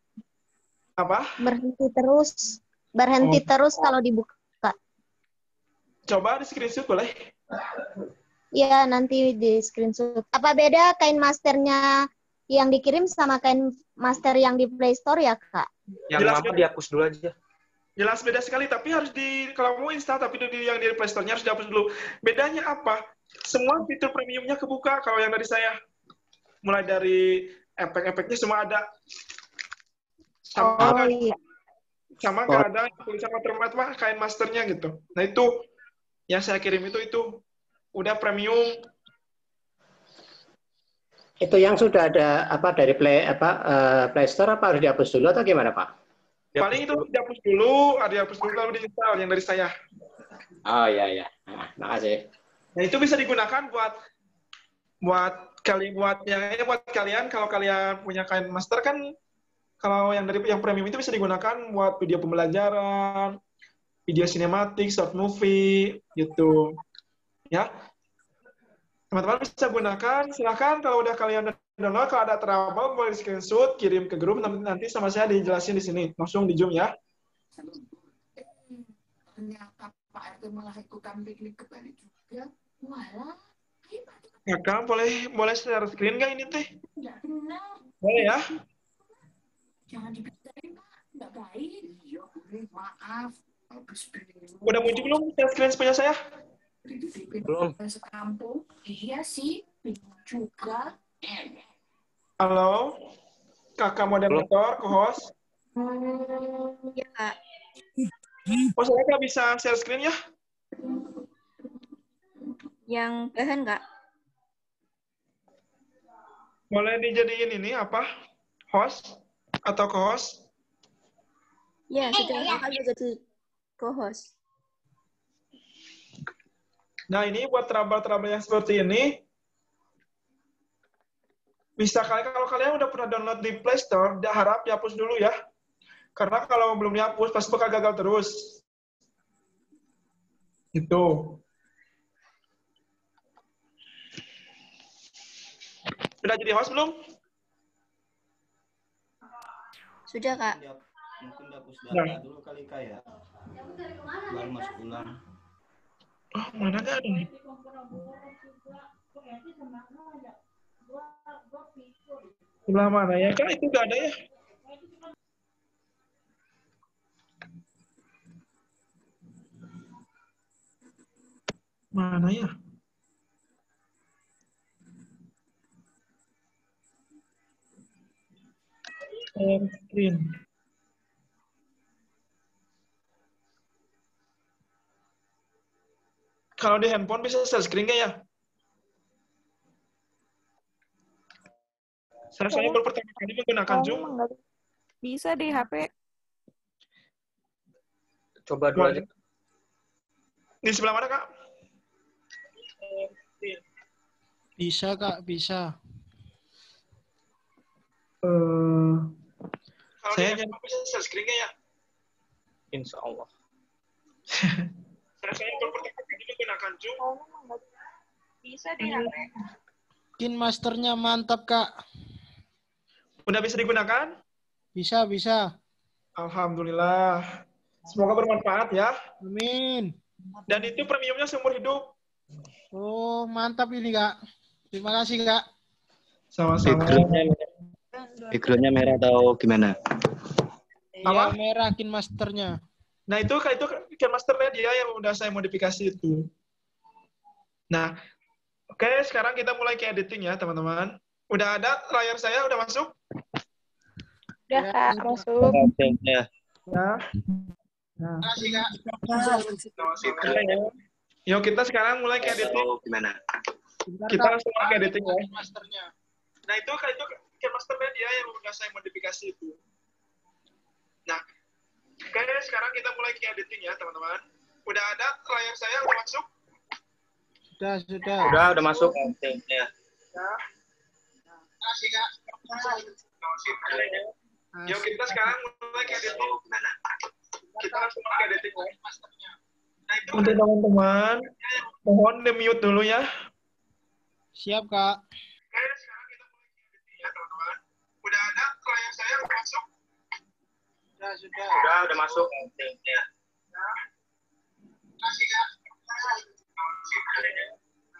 Apa? Berhenti terus kalau dibuka. Coba di screenshot boleh? Iya, nanti di screenshot. Apa beda kain masternya yang dikirim sama kain master yang di Play Store ya, Kak? Yang lama dihapus dulu aja. Jelas beda sekali, tapi harus kalau mau install, tapi yang di Play Store-nya harus dihapus dulu. Bedanya apa? Semua fitur premiumnya kebuka kalau yang dari saya. Mulai dari efek-efeknya semua ada. Sama nggak ada tulisan watermark kain masternya gitu. Nah itu yang saya kirim itu udah premium. Itu yang sudah ada dari Play Store apa harus dihapus dulu atau gimana, Pak? Paling itu dihapus dulu lalu diinstal yang dari saya. Oh iya. Nah, makasih. Nah itu bisa digunakan buat kalian kalau kalian punya kain master kan, kalau yang premium itu bisa digunakan buat video pembelajaran, video sinematik, short movie gitu. Ya. Teman-teman bisa gunakan, silakan kalau udah kalian download, kalau ada trouble boleh di screenshot, kirim ke grup, nanti sama saya dijelasin di sini, langsung di Zoom ya. Ternyata Pak RT malah ikutan piknik ke Bali juga. Walah. Kakak boleh share screen nggak ini teh? Nggak benar. Boleh ya? Jangan dibicarain Pak, nggak baik. Iya, maaf. Udah muncul belum share screen punya saya? Belum. Sekampung. Iya sih, bingung juga. Halo, kakak moderator, co-host. Ya, Kak. Oh, saya nggak bisa share screen ya? Yang bahan, Kak? Boleh dijadiin ini apa? Host atau co-host? Ya, sudah Kakak jadi co-host. Nah, ini buat trouble-trouble yang seperti ini, bisa kalau kalian udah pernah download di Play Store, harap dihapus dulu ya. Karena kalau belum dihapus, pasti bakal gagal terus. Itu. Sudah jadi host belum? Sudah, Kak. Mungkin dihapus data dulu kali Kak ya. Baru masuk ulang. Oh, mana gak ada nih? Sebelah mana ya? Kan itu gak ada ya? Mana ya? Share screen. Kalau di handphone bisa share screen nggak ya? Saya baru pertama kali menggunakan Zoom. Bisa di HP. Coba dulu aja. Di sebelah mana, Kak? Bisa, Kak, bisa. Kalau saya bisa share screen nggak ya? Insya Allah. Saya baru pertama kali menggunakan Zoom. Bisa di HP. Kin masternya mantap, Kak. Udah bisa digunakan? Bisa, bisa. Alhamdulillah. Semoga bermanfaat ya. Amin. Dan itu premiumnya seumur hidup. Oh, mantap ini, Kak. Terima kasih, Kak. Sama-sama. Backgroundnya merah atau gimana? Iya, merah Kin masternya. Nah, itu Kin masternya dia yang udah saya modifikasi itu. Nah, oke, sekarang kita mulai ke editing ya, teman-teman. Udah ada layar saya, udah masuk? Udah, Kak, masuk. Ya. Nah. Terima kasih, Kak. Yuk, kita sekarang mulai ke editing. Gimana? Kita langsung mulai ke editing ya. Masternya. Nah, itu Kin masternya dia yang udah saya modifikasi itu. Nah, oke, sekarang kita mulai ke editing ya, teman-teman. Udah ada layar saya, udah masuk? Sudah. Udah masuk. Ya. Ya. Terima kasih, Kak. Yuk kita sekarang mulai ke editing. Kita langsung ke editing. Untuk teman-teman, mohon di-mute dulu ya. Siap, Kak. Oke, sekarang kita mulai ke editing ya, teman-teman. Udah ada klien saya masuk? Udah masuk. Ya. Kasih ya.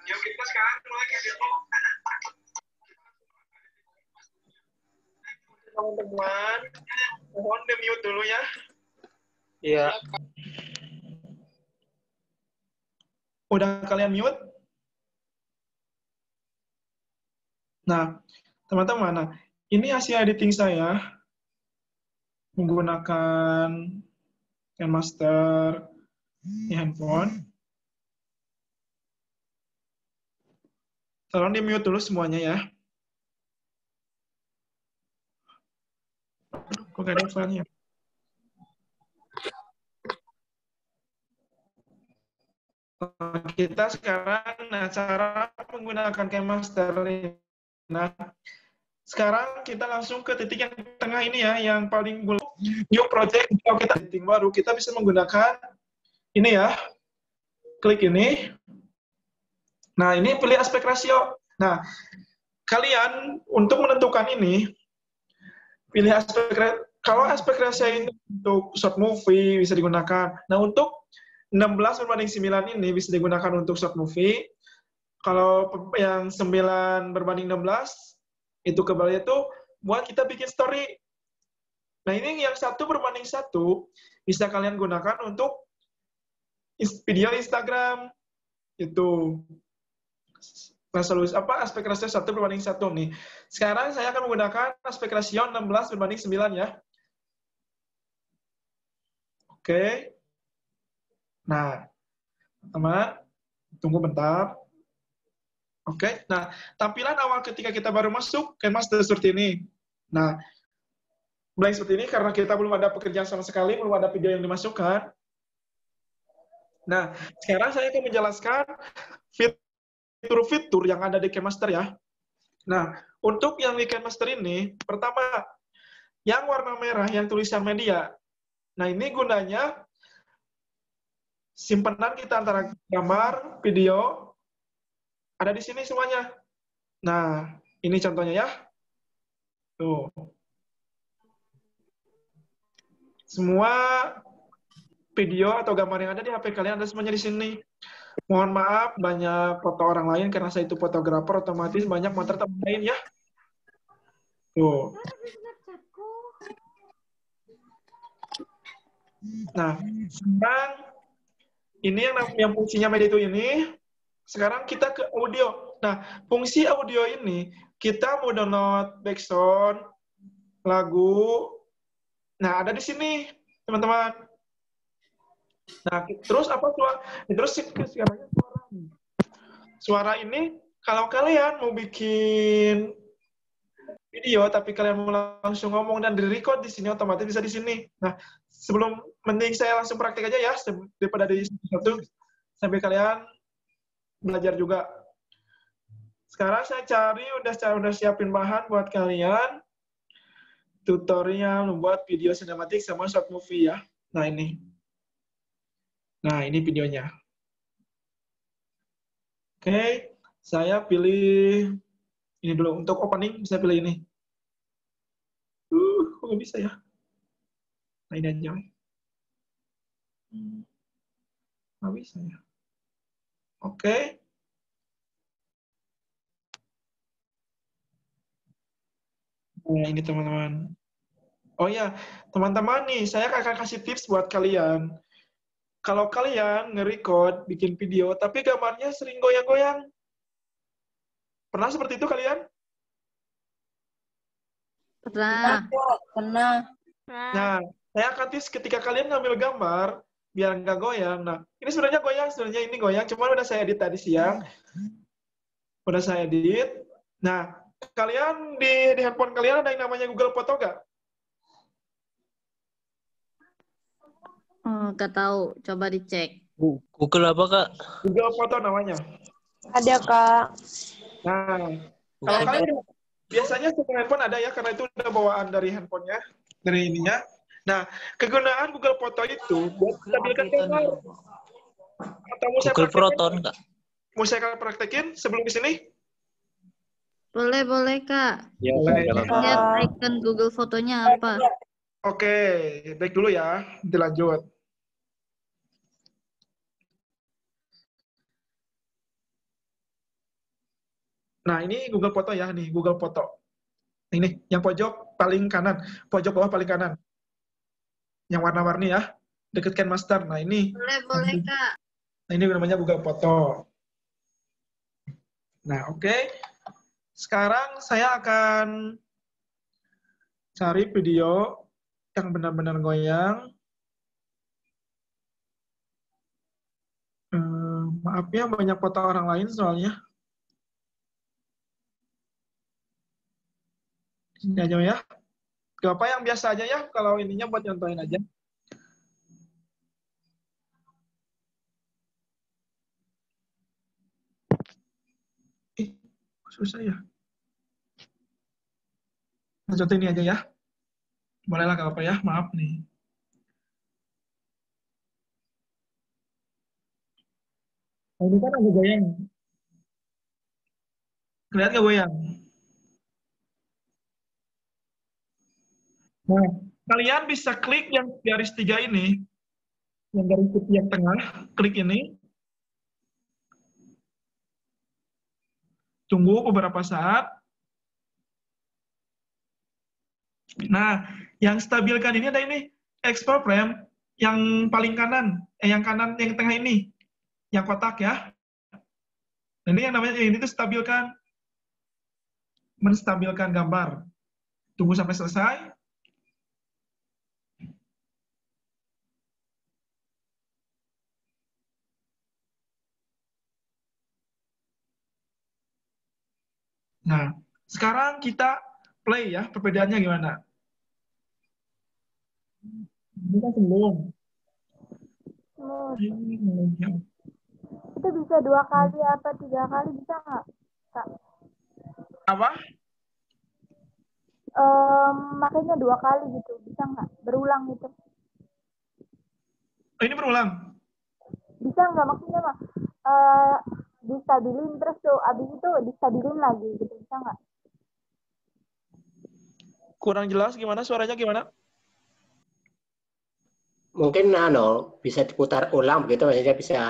Yuk kita sekarang mulai ke editing. Teman-teman, mohon di-mute dulu ya. Iya. Udah kalian mute? Nah, teman-teman, nah, ini hasil editing saya menggunakan KineMaster di handphone. Tolong di-mute dulu semuanya ya. Kok gak ada filenya? Kita sekarang, cara menggunakan KineMaster. Nah, sekarang kita langsung ke titik yang tengah ini ya, yang paling new project. Kalau kita editing baru, kita bisa menggunakan ini ya. Klik ini. Nah, ini pilih aspek rasio. Nah, kalian untuk menentukan ini, pilih aspek ratio. Kalau aspek ratio ini untuk short movie bisa digunakan. Nah, untuk 16:9 ini bisa digunakan untuk short movie. Kalau yang 9:16 itu kebalik itu buat kita bikin story. Nah, ini yang 1:1 bisa kalian gunakan untuk video Instagram. Itu resolusi aspek rasio 1:1 nih. Sekarang saya akan menggunakan aspek rasio 16:9 ya. Oke. Nah, teman, tunggu bentar. Oke. Nah, tampilan awal ketika kita baru masuk KineMaster seperti ini. Nah, blank seperti ini karena kita belum ada pekerjaan sama sekali, belum ada video yang dimasukkan. Nah, sekarang saya akan menjelaskan fitur-fitur yang ada di KineMaster ya. Nah, untuk yang di KineMaster ini, pertama, yang warna merah, yang tulisan media. Nah, ini gunanya simpanan kita antara gambar, video, ada di sini semuanya. Nah, ini contohnya ya. Tuh. Semua video atau gambar yang ada di HP kalian ada semuanya di sini. Mohon maaf, banyak foto orang lain karena saya itu fotografer, otomatis banyak motor teman lain ya. Tuh. Nah, sekarang ini yang fungsinya media itu ini. Sekarang kita ke audio. Nah, fungsi audio ini kita mau download background, lagu. Nah, ada di sini, teman-teman. Nah, terus apa suara? Terus suara ini kalau kalian mau bikin video tapi kalian mau langsung ngomong dan di-record di sini otomatis bisa di sini. Nah, sebelum mending saya langsung praktik aja ya daripada di satu sampai kalian belajar juga. Sekarang saya cari udah siapin bahan buat kalian. Tutorial membuat video sinematik sama short movie ya. Nah, ini. Nah, ini videonya. Oke, saya pilih ini dulu. Untuk opening bisa pilih ini. Kok nggak bisa ya? Nah, ini aja. Nggak bisa ya. Oke. Nah, ini teman-teman. Oh ya, teman-teman nih, saya akan kasih tips buat kalian. Kalau kalian nge-record, bikin video, tapi gambarnya sering goyang-goyang. Pernah seperti itu kalian? Pernah. Nah, saya akan tips ketika kalian ngambil gambar, biar nggak goyang. Nah, ini sebenarnya goyang, sebenarnya ini goyang, cuma udah saya edit tadi siang. Udah saya edit. Nah, kalian di handphone kalian ada yang namanya Google Foto nggak? Nggak tahu, coba dicek. Google apa, Kak? Google Foto namanya. Ada, Kak. Nah, kalau kalian biasanya semua handphone ada ya, karena itu udah bawaan dari handphonenya. dari ininya. Nah, kegunaan Google Foto itu buat stabilkan gambar. Atau mau saya Google praktekin? Proton, Kak. Mau saya praktekin sebelum di sini? Boleh, Kak. Ya, Boleh. Lihat icon Google fotonya apa. Oke, baik dulu ya. Dilanjut. Nah, ini Google Foto ya, nih Google Foto. Ini yang pojok paling kanan, pojok bawah paling kanan. Yang warna-warni ya, deket Ken Master. Nah, ini. Boleh, Kak. Nah, ini namanya Google Foto. Nah, oke. Sekarang saya akan cari video yang benar-benar goyang. Maaf ya, banyak foto orang lain soalnya. Ini aja ya. Gak apa yang biasa aja ya, kalau ininya buat contohin aja. Susah ya. Nah, contoh ini aja ya. Bolehlah, gak apa ya, maaf nih. Nah, ini kan agak goyang. Kelihatan gak goyang? Nah, kalian bisa klik yang garis 3 ini. Yang garis putih yang tengah, klik ini. Tunggu beberapa saat. Nah, yang stabilkan ini ada ini. Export frame yang paling kanan. Yang kanan, yang tengah ini. Yang kotak ya. Ini yang namanya, ini tuh stabilkan. Menstabilkan gambar. Tunggu sampai selesai. Nah, sekarang kita play ya, perbedaannya gimana? Ini kan sebelum. Itu bisa 2 kali apa 3 kali bisa nggak, Kak? Apa? Makanya 2 kali gitu, bisa nggak? Berulang gitu. Oh, ini berulang? Bisa nggak, maksudnya mah distabilin terus tuh, abis itu distabilin lagi gitu, bisa nggak? Kurang jelas gimana, suaranya gimana? Mungkin bisa diputar ulang begitu, maksudnya bisa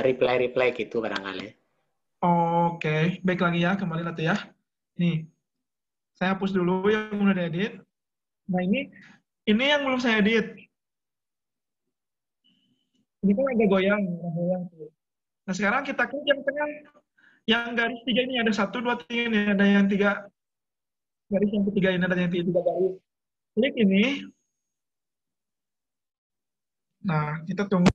replay gitu barangkali. Oke, baik lagi ya, kembali nanti ya. Nih, saya hapus dulu yang udah diedit. Nah, ini yang belum saya edit. Ini kan agak goyang, tuh. Nah, sekarang kita klik yang tengah. Yang garis 3 ini ada 1, 2, 3 ini, ada yang 3 garis yang ketiga ini, ada yang 3 garis. Klik ini. Nah, kita tunggu.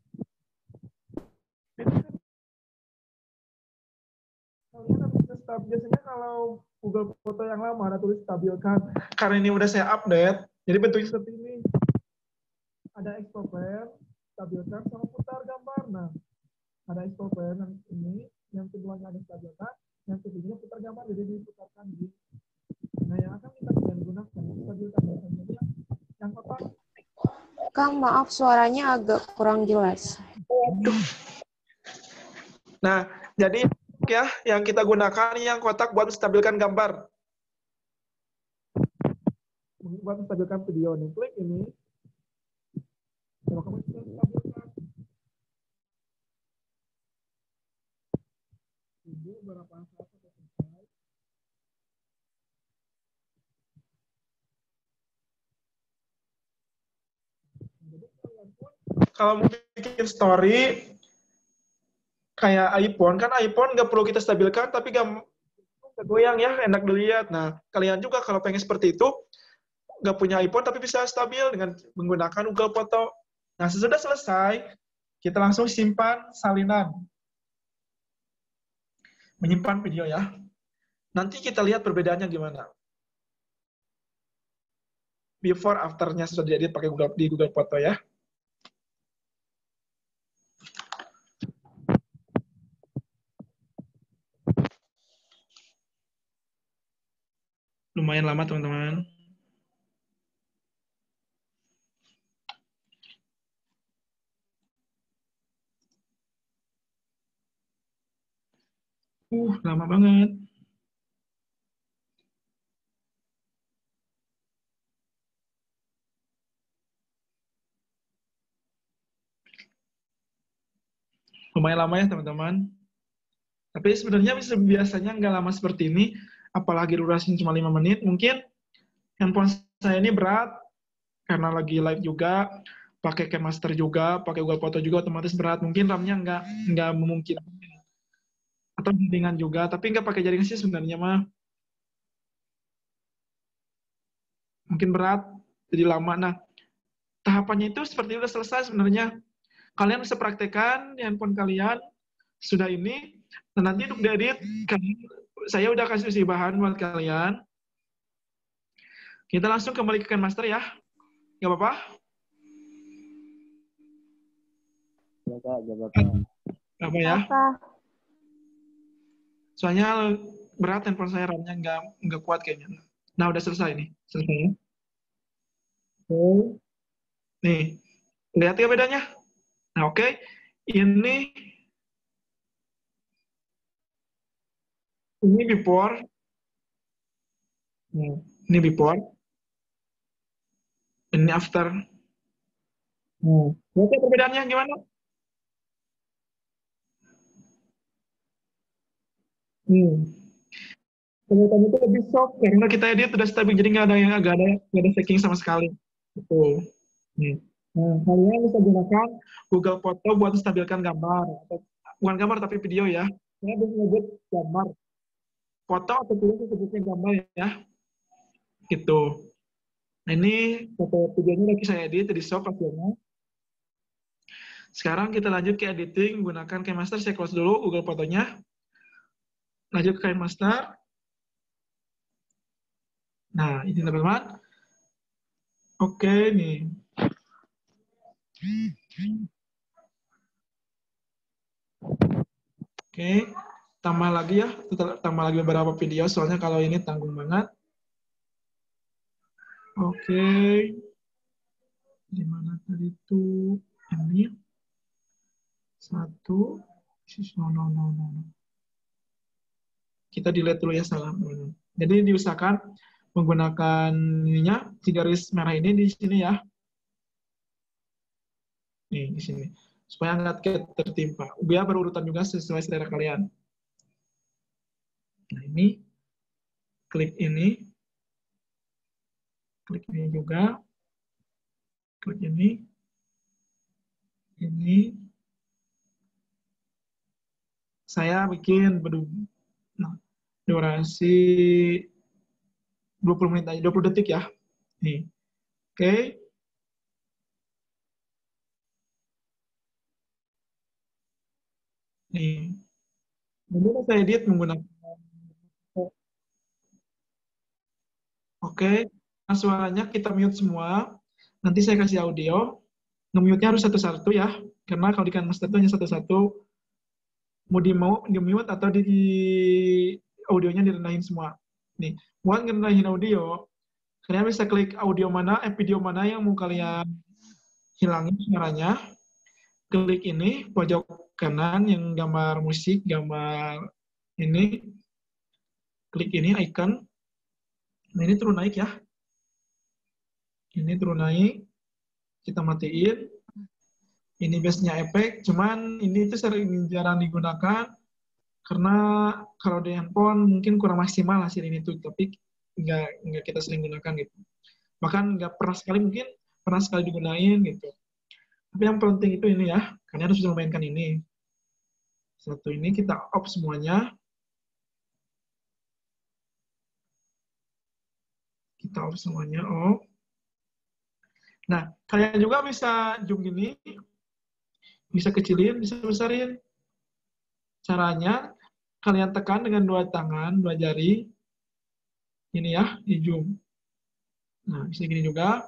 Biasanya kalau Google Foto yang lama ada tulis stabilkan. Karena ini udah saya update, jadi bentuknya seperti ini. Ada explorer, stabilkan, sama putar gambar. Nah, ada explorer yang ini, yang keduanya ada stabilkan, yang ketiganya putar gambar, jadi diputarkan di. Nah, yang akan kita gunakan stabilkan gambarnya yang kotak. Kang, maaf suaranya agak kurang jelas. Waduh. Nah, jadi ya yang kita gunakan yang kotak buat menstabilkan gambar. Buat menstabilkan video nih, klik ini. Coba kamu stabilkan. Tunggu beberapa saat sampai selesai. Kalau mau bikin story kayak iPhone, kan iPhone nggak perlu kita stabilkan, tapi nggak goyang ya, enak dilihat. Nah, kalian juga kalau pengen seperti itu, nggak punya iPhone tapi bisa stabil dengan menggunakan Google Foto. Nah, sesudah selesai, kita langsung simpan salinan. Menyimpan video ya. Nanti kita lihat perbedaannya gimana. Before after-nya sudah diedit pakai di Google Foto ya. Lumayan lama teman-teman. Lama banget. Lumayan lama ya teman-teman. Tapi sebenarnya biasanya nggak lama seperti ini, apalagi durasinya cuma 5 menit. Mungkin handphone saya ini berat, karena lagi live juga, pakai KineMaster juga, pakai Google Foto juga, otomatis berat. Mungkin RAM-nya nggak memungkinkan. Atau jaringan juga, tapi nggak pakai jaringan sih sebenarnya mah. Mungkin berat, jadi lama. Nah, tahapannya itu seperti udah selesai sebenarnya. Kalian bisa praktekkan di handphone kalian, sudah ini, dan nanti untuk diedit, saya udah kasih bahan buat kalian. Kita langsung kembali ke KineMaster ya. Nggak apa-apa? Apa ya? Soalnya berat handphone saya, RAM-nya nggak kuat kayaknya. Nah, udah selesai nih. Selesai ya. Nih, lihat ya bedanya? Nah, oke. Ini before. Ini before. Ini after. Lihat ya perbedaannya gimana? Kelihatan itu lebih soft karena kita edit udah stabil, jadi nggak ada shaking sama sekali. Betul. Nah, kalian bisa gunakan Google Foto buat menstabilkan gambar. Bukan gambar, tapi video ya. Saya bisa nyebut gambar. Foto atau video disebutnya gambar ya. Gitu. Nah, ini foto videonya lagi saya edit, di soft hasilnya. Sekarang kita lanjut ke editing menggunakan KineMaster. Saya close dulu Google Fotonya. Lanjut ke KineMaster. Nah, ini teman-teman. Oke, nih. Oke, tambah lagi ya. Tambah lagi beberapa video, soalnya kalau ini tanggung banget. Oke. Di mana tadi itu? Ini. Satu. No. Kita delete dulu ya, salah. Jadi diusahakan menggunakan ininya, si garis merah ini di sini ya. Nih, di sini. Supaya nggak tertimpa. Biar berurutan juga sesuai selera kalian. Nah, ini. Klik ini. Klik ini juga. Klik ini. Ini. Saya bikin durasi 20 menit aja, 20 detik ya. Nih. Oke. Nih. Kemudian saya edit menggunakan. Oke. Nah, suaranya kita mute semua. Nanti saya kasih audio. Nge-mute-nya harus satu-satu ya. Karena kalau di KineMaster itu hanya satu-satu. Mau di-mute atau di audionya direndahin semua. Nih. Buat ngerendahin audio, kalian bisa klik audio mana, video mana yang mau kalian hilangin suaranya. Klik ini, pojok kanan yang gambar musik, gambar ini. Klik ini, icon. Nah, ini turun naik ya. Ini turun naik. Kita matiin. Ini base-nya efek, cuman ini itu jarang digunakan. Karena kalau di handphone mungkin kurang maksimal hasil ini tuh, tapi nggak kita sering gunakan gitu. Bahkan nggak pernah sekali digunain gitu. Tapi yang penting itu ini ya, kalian harus bisa memainkan ini. Satu ini kita off semuanya. Kita off semuanya, off. Nah, kalian juga bisa zoom gini, bisa kecilin, bisa besarin. Caranya, kalian tekan dengan 2 tangan, 2 jari. Ini ya, di zoom. Nah, bisa gini juga.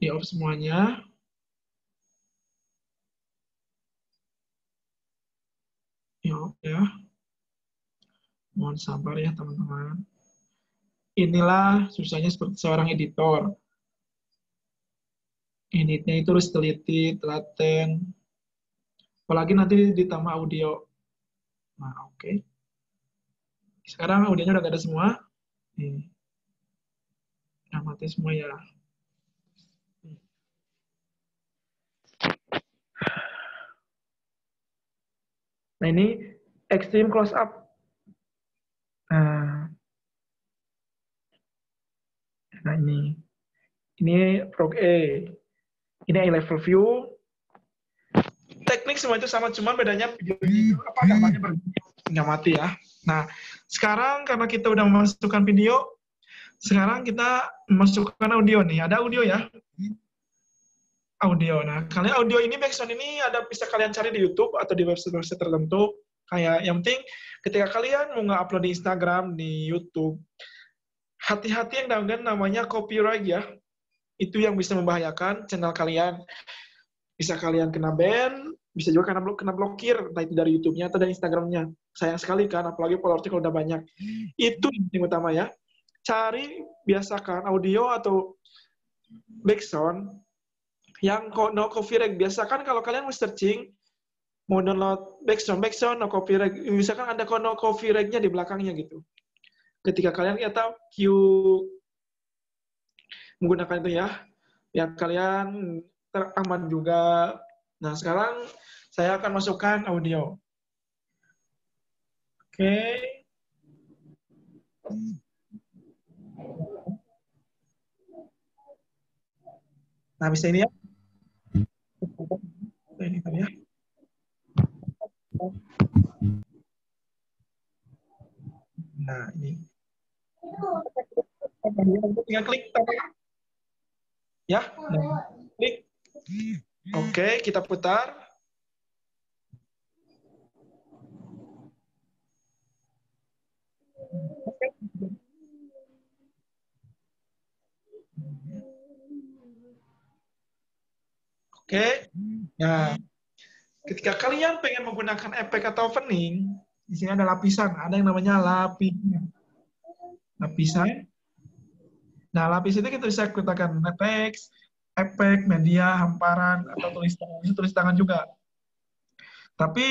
Di off semuanya. Ya. Mohon sabar ya teman-teman. Inilah susahnya seperti seorang editor. Editnya itu harus teliti, telaten. Apalagi nanti ditambah audio. Nah, oke. Sekarang audionya udah nggak ada semua. Nih. Nah, mati semua ya. Nah, ini extreme close up. Nah, ini frog A. Ini eye level view. Teknik semua itu sama, cuma bedanya video ini apa gambarnya nggak mati ya. Nah, sekarang karena kita udah memasukkan video, sekarang kita masukkan audio nih. Ada audio ya? Audio. Nah, kalian audio ini background ini ada bisa kalian cari di YouTube atau di website-website tertentu. Kayak yang penting ketika kalian mau nge-upload di Instagram, di YouTube, hati-hati yang namanya copyright ya. Itu yang bisa membahayakan channel kalian. Bisa kalian kena ban, bisa juga kena blokir, entah itu dari YouTube-nya atau dari Instagram-nya. Sayang sekali kan, apalagi followernya kalau udah banyak. Itu yang utama ya. Cari, biasakan audio atau background yang no copyright. Biasakan kalau kalian mau searching, mau download background, no copyright. Misalkan ada no copyright-nya di belakangnya gitu. Ketika kalian tahu menggunakan itu ya, yang kalian teraman juga. Nah, sekarang saya akan masukkan audio. Oke. Nah, bisa ini ya. Ini tadi ya. Nah, ini. Tinggal klik. Ya, nah, klik. Oke, kita putar. Oke. Nah, ketika kalian pengen menggunakan efek atau opening, di sini ada lapisan, ada yang namanya lapisan. Nah, lapis itu kita bisa gunakan teks, efek, media, hamparan, atau tulis tangan juga. Tapi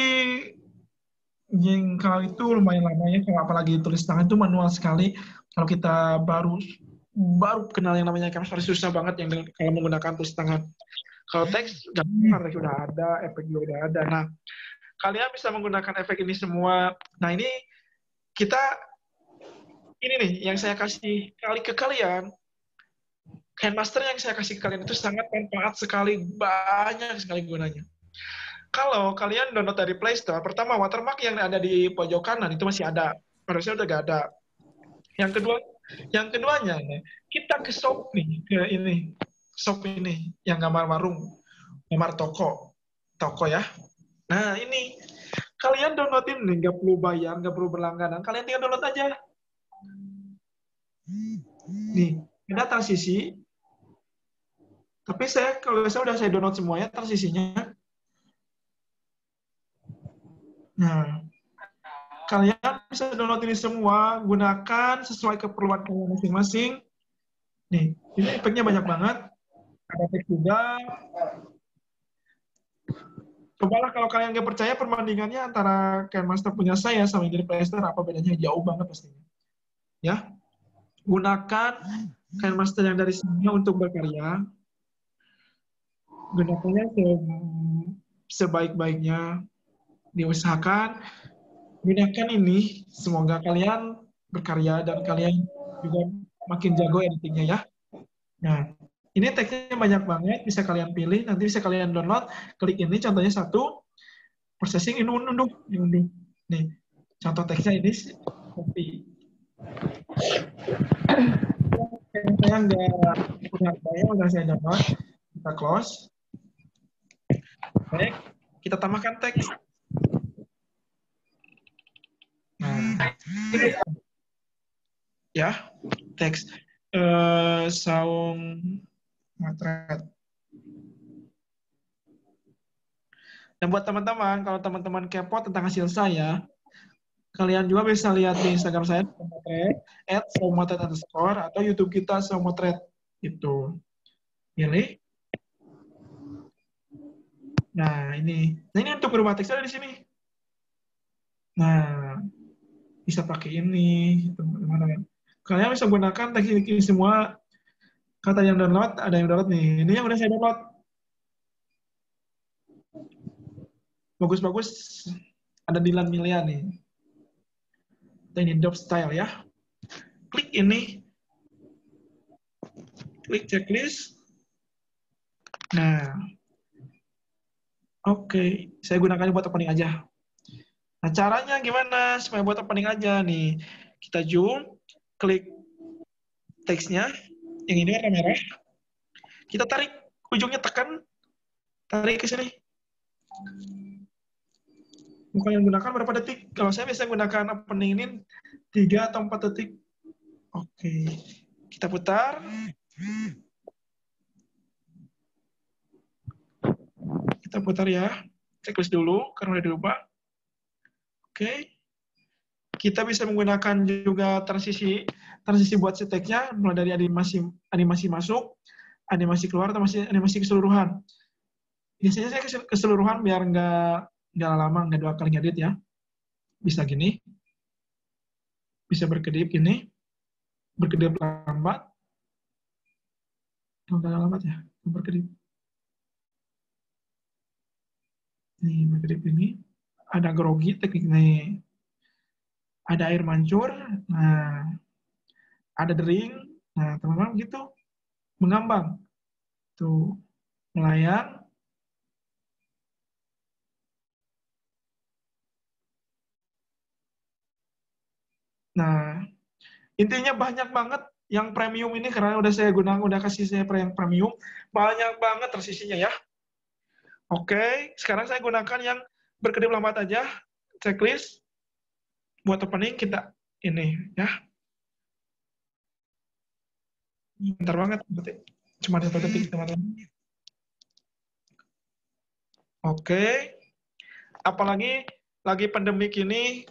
kalau itu lumayan lamanya, kalau apalagi tulis tangan itu manual sekali. Kalau kita baru kenal yang namanya Camtasia, susah banget yang kalau menggunakan tulis tangan. Kalau teks, gambar sudah ada, efek juga sudah ada. Nah, kalian bisa menggunakan efek ini semua. Nah, ini nih, yang saya kasih ke kalian, KineMaster yang saya kasih ke kalian itu sangat manfaat sekali, banyak sekali gunanya. Kalau kalian download dari Play Store, pertama watermark yang ada di pojok kanan itu masih ada, harusnya udah nggak ada. Yang keduanya, kita ke shop nih, shop ini yang gambar warung, gambar toko ya. Nah, ini kalian downloadin nih, nggak perlu bayar, nggak perlu berlangganan, kalian tinggal download aja. Nih, ada transisi. Tapi kalau saya udah download semuanya transisinya. Nah, kalian bisa download ini semua, gunakan sesuai keperluan kalian masing-masing. Nih, ini efeknya banyak banget. Ada efek juga. Cobalah kalau kalian nggak percaya perbandingannya antara KineMaster punya saya sama yang dari Play Store, apa bedanya? Jauh banget pastinya. Ya, gunakan KineMaster yang dari sini untuk berkarya. Gunakannya sebaik-baiknya. Diusahakan gunakan ini, semoga kalian berkarya dan kalian juga makin jago editingnya ya. Nah, ini teksnya banyak banget, bisa kalian pilih, nanti bisa kalian download, klik ini, contohnya satu, processing ini unduh. Nih, contoh teksnya ini copy. Saya nggak punya saya, udah saya download, kita close. Baik, kita tambahkan teks. Nah, ya, teks saung matret. Dan buat teman-teman, kalau teman-teman kepo tentang hasil saya, kalian juga bisa lihat di Instagram saya @saungmatret_ atau YouTube kita saungmatret itu. Pilih. Nah, ini untuk berubah teksnya ada di sini. Nah, bisa pakai ini, gitu. Kalian bisa gunakan teknik ini semua. Kata yang download, ada yang download nih. Ini yang udah saya download. Bagus-bagus. Ada Dylan Milia nih. Ini Dope Style ya. Klik ini. Klik checklist. Nah. Oke. Saya gunakan buat opening aja. Nah, caranya gimana supaya buat opening aja nih? Kita zoom, klik teksnya, yang ini warna merah. Kita tarik ujungnya, tekan, tarik ke sini. Bukan yang gunakan berapa detik? Kalau saya biasanya gunakan opening ini 3 atau 4 detik. Oke. Kita putar. Kita putar ya. Checklist dulu, karena udah dirubah. Oke. Kita bisa menggunakan juga transisi buat seteknya, mulai dari animasi masuk, animasi keluar, atau animasi keseluruhan. Biasanya saya keseluruhan biar nggak lama, nggak 2 kali ngedit ya. Bisa gini. Bisa berkedip gini. Berkedip lambat. Lambat ya. Berkedip. Nih, berkedip ini. Ada grogi tekniknya. Ada air mancur. Nah, ada dering. Nah, teman-teman gitu. Mengambang. Tuh. Melayang. Nah, intinya banyak banget yang premium ini karena udah saya gunakan, udah kasih saya yang premium. Banyak banget transisinya ya. Oke, sekarang saya gunakan yang berkedip lambat aja. Checklist. Buat opening kita ini ya. Bentar banget, cuma 1 detik teman-teman. Oke. Apalagi lagi pandemik ini,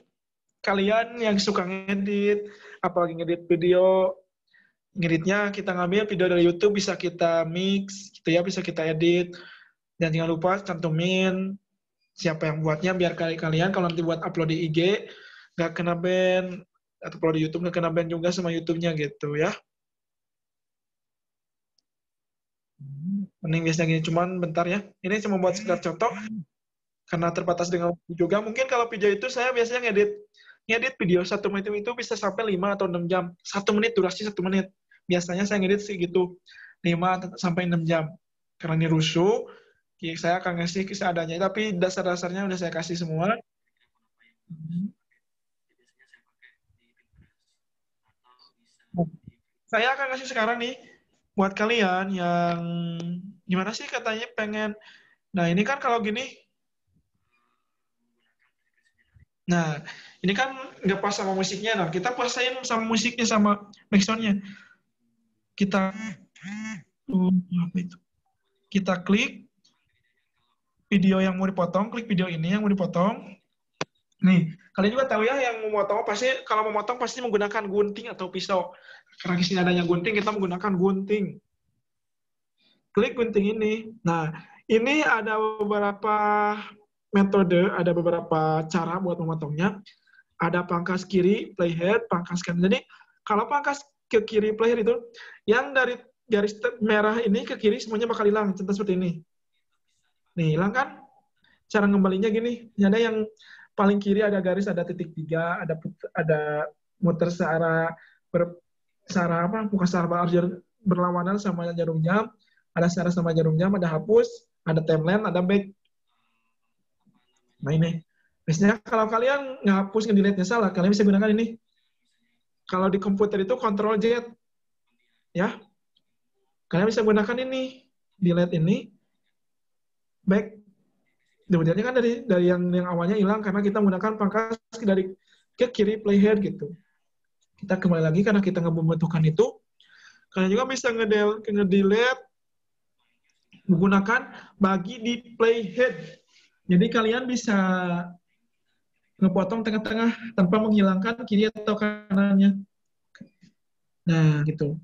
kalian yang suka ngedit, apalagi ngedit video, ngeditnya kita ngambil video dari YouTube, bisa kita mix, gitu ya, bisa kita edit. Dan jangan lupa cantumin siapa yang buatnya, biar kalian kalau nanti buat upload di IG, nggak kena ban, atau upload di YouTube nggak kena ban juga sama YouTube-nya gitu ya. Mending biasanya gini, cuman bentar ya. Ini cuma buat sekedar contoh, karena terbatas dengan waktu juga. Mungkin kalau video itu saya biasanya ngedit video 1 menit itu bisa sampai 5 atau 6 jam. 1 menit, durasi 1 menit. Biasanya saya ngedit segitu, 5 sampai 6 jam. Karena ini rusuh, saya akan ngasih seadanya. Tapi dasar-dasarnya udah saya kasih semua. Saya akan kasih sekarang nih, buat kalian yang gimana sih katanya pengen. Nah, ini kan kalau gini. Nah, ini kan nggak pas sama musiknya. Nah, kita pasain sama musiknya, sama backsound-nya. Kita apa itu? Kita klik video yang mau dipotong, klik video ini yang mau dipotong. Nih, kalian juga tahu ya yang mau motong pasti kalau mau motong pasti menggunakan gunting atau pisau. Karena di sini adanya gunting, kita menggunakan gunting. Klik gunting ini. Nah, ini ada beberapa metode, ada beberapa cara buat memotongnya. Ada pangkas kiri playhead, pangkas kanan. Jadi kalau pangkas ke kiri playhead itu, yang dari garis merah ini ke kiri semuanya bakal hilang, contoh seperti ini. Nih, hilang kan? Cara ngembalinya gini. Ini ada yang paling kiri ada garis, ada titik 3, ada muter searah bukan searah berlawanan sama jarum jam, ada searah sama jarum jam, ada hapus, ada timeline, ada back. Nah ini, biasanya kalau kalian ngehapus, nge-delete-nya salah, kalian bisa gunakan ini. Kalau di komputer itu Ctrl Z, ya. Kalian bisa gunakan ini, delete ini, back. Kemudiannya kan dari yang awalnya hilang karena kita menggunakan pangkas dari ke kiri playhead gitu. Kita kembali lagi karena kita membutuhkan itu. Kalian juga bisa nge-delete menggunakan bagi di playhead. Jadi kalian bisa ngepotong tengah-tengah tanpa menghilangkan kiri atau kanannya. Nah, gitu.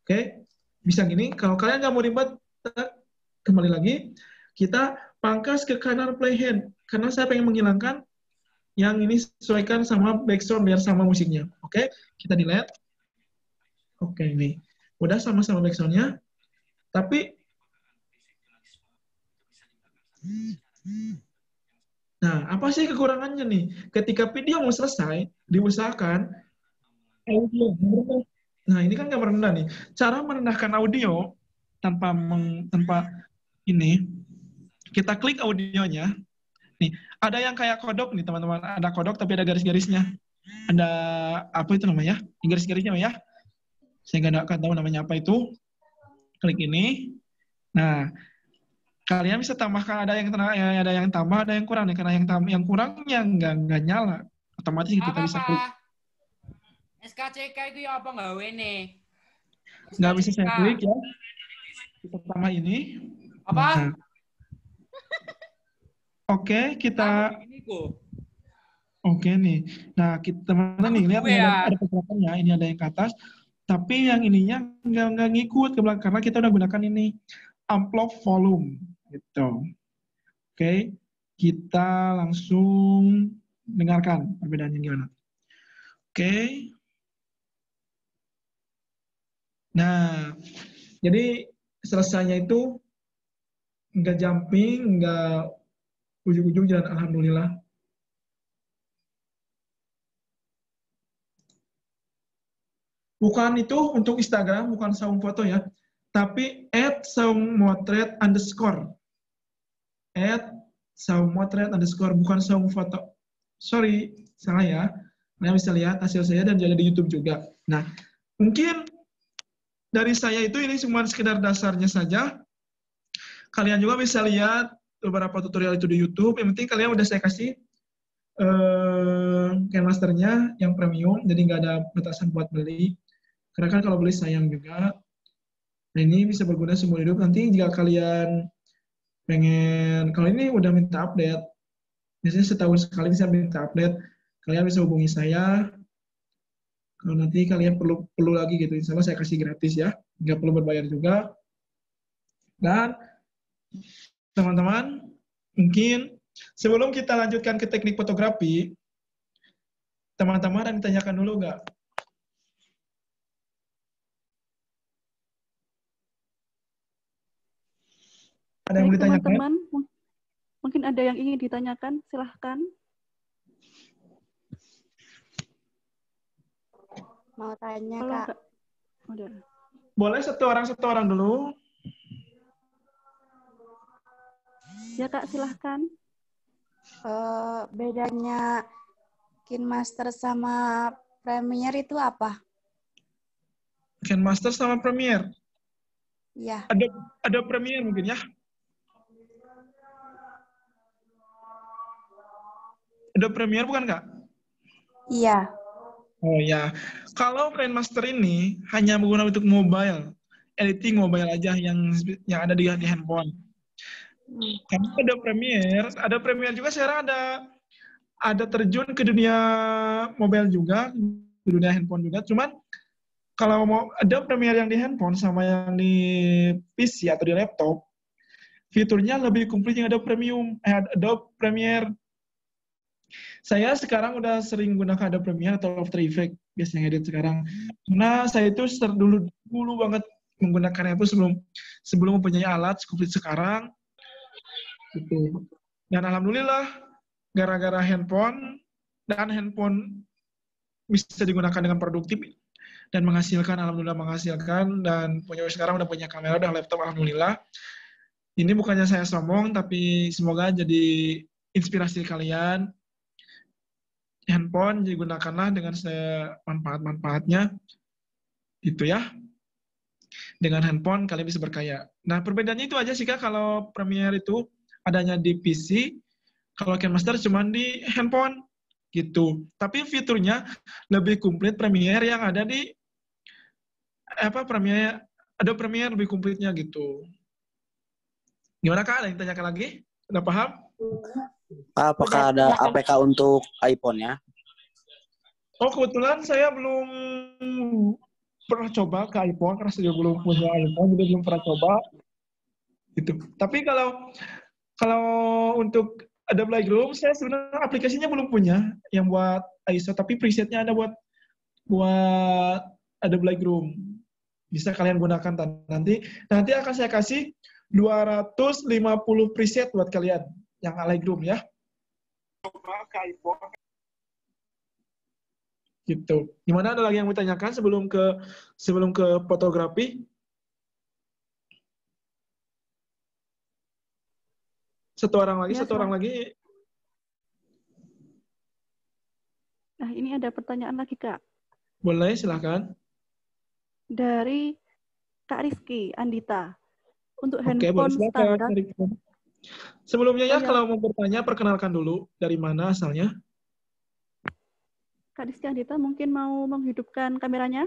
Oke. Bisa gini. Kalau kalian nggak mau ribet, kembali lagi. Kita pangkas ke kanan playhead. Karena saya pengen menghilangkan Yang ini sesuaikan sama background biar sama musiknya. Oke, kita delete. Oke, ini. Udah sama-sama background-nya. Tapi nah, apa sih kekurangannya nih? Ketika video mau selesai, diusahakan audio. Nah, ini kan nggak merendah nih. Cara merendahkan audio tanpa ini, kita klik audionya. Nih, ada yang kayak kodok nih, teman-teman. Ada kodok tapi ada garis-garisnya. Ada apa itu namanya? Garis-garisnya ya. Saya nggak tahu namanya apa itu. Klik ini. Nah, kalian bisa tambahkan ada yang tambah, ada yang kurang nih. Karena yang kurangnya nggak nyala, otomatis kita bisa klik. SKCK itu ya apa nggak wene? Nggak bisa saya klik ya. Kita tambah ini. Apa? Nah. Oke, kita. Oke nih. Nah, kita teman-teman nih lihat ada pergerakannya. Ini ada yang ke atas. Tapi yang ininya nggak ngikut ke belakang karena kita udah gunakan ini amplop volume. Gitu. Oke, kita langsung dengarkan perbedaannya gimana. Oke. Nah, jadi selesainya itu nggak jumping, nggak ujung-ujung jalan alhamdulillah. Bukan itu untuk Instagram, bukan saung foto ya, tapi @saungmotret_. @saungmotret_, bukan saung foto. Sorry, salah ya. Nah, bisa lihat hasil saya dan jadi di YouTube juga. Nah, mungkin dari saya itu ini cuma sekedar dasarnya saja. Kalian juga bisa lihat beberapa tutorial itu di YouTube. Yang penting kalian udah saya kasih KineMaster-nya yang premium, jadi nggak ada batasan buat beli. Karena kan kalau beli sayang juga. Nah, ini bisa berguna seumur hidup. Nanti jika kalian pengen, kalau ini udah minta update, biasanya setahun sekali bisa minta update, kalian bisa hubungi saya. Kalau nanti kalian perlu lagi gitu, insya Allah saya kasih gratis ya, nggak perlu berbayar juga. Dan teman-teman, mungkin sebelum kita lanjutkan ke teknik fotografi, teman-teman ada yang ditanyakan dulu nggak? Ada yang ditanyakan? Teman-teman, mungkin ada yang ingin ditanyakan, silahkan. Mau tanya, Kak. Udah. Boleh satu orang dulu. Ya, Kak, silahkan. Bedanya KineMaster sama Premiere itu apa? KineMaster sama Premiere? Iya. Ada Premiere mungkin ya? Ada Premiere bukan, Kak? Iya. Oh ya, kalau KineMaster ini hanya menggunakan untuk mobile, editing mobile aja yang ada di handphone. Karena ada Premiere juga sekarang ada terjun ke dunia mobile juga, ke dunia handphone juga. Cuman kalau mau ada Premiere yang di handphone sama yang di PC atau di laptop, fiturnya lebih komplit yang Adobe Premiere. Saya sekarang udah sering gunakan Adobe Premiere atau After Effects biasanya edit sekarang. Karena saya itu dulu banget menggunakannya itu sebelum mempunyai alat komplit sekarang. Gitu. Dan alhamdulillah gara-gara handphone bisa digunakan dengan produktif dan alhamdulillah menghasilkan, dan sekarang udah punya kamera dan laptop alhamdulillah. Ini bukannya saya sombong, tapi semoga jadi inspirasi kalian. Handphone digunakanlah dengan manfaat-manfaatnya, gitu ya. Dengan handphone kalian bisa berkaya. Nah, perbedaannya itu aja sih, Kak. Kalau Premiere itu adanya di PC, kalau KineMaster cuma di handphone, gitu. Tapi fiturnya lebih komplit Premiere yang ada di Adobe Premiere lebih komplitnya gitu. Gimana, Kak? Ada yang tanyakan lagi? Udah paham? Apakah ada APK untuk iPhone-nya? Oh, kebetulan saya belum pernah coba ke iPhone, karena saya belum punya iPhone, jadi belum pernah coba. Gitu. Tapi kalau untuk Adobe Lightroom saya sebenarnya aplikasinya belum punya yang buat ISO, tapi presetnya ada buat Adobe Lightroom. Bisa kalian gunakan nanti akan saya kasih 250 preset buat kalian yang Lightroom ya. Gitu. Gimana, ada lagi yang mau tanyakan sebelum ke fotografi? Satu orang lagi. Nah, ini ada pertanyaan lagi, Kak. Boleh, silahkan. Dari Kak Rizky Andita. Untuk Oke, handphone boleh, silakan. standar. Sebelumnya ya, kalau mau bertanya, perkenalkan dulu. Dari mana asalnya? Kak Rizky Andita mungkin mau menghidupkan kameranya?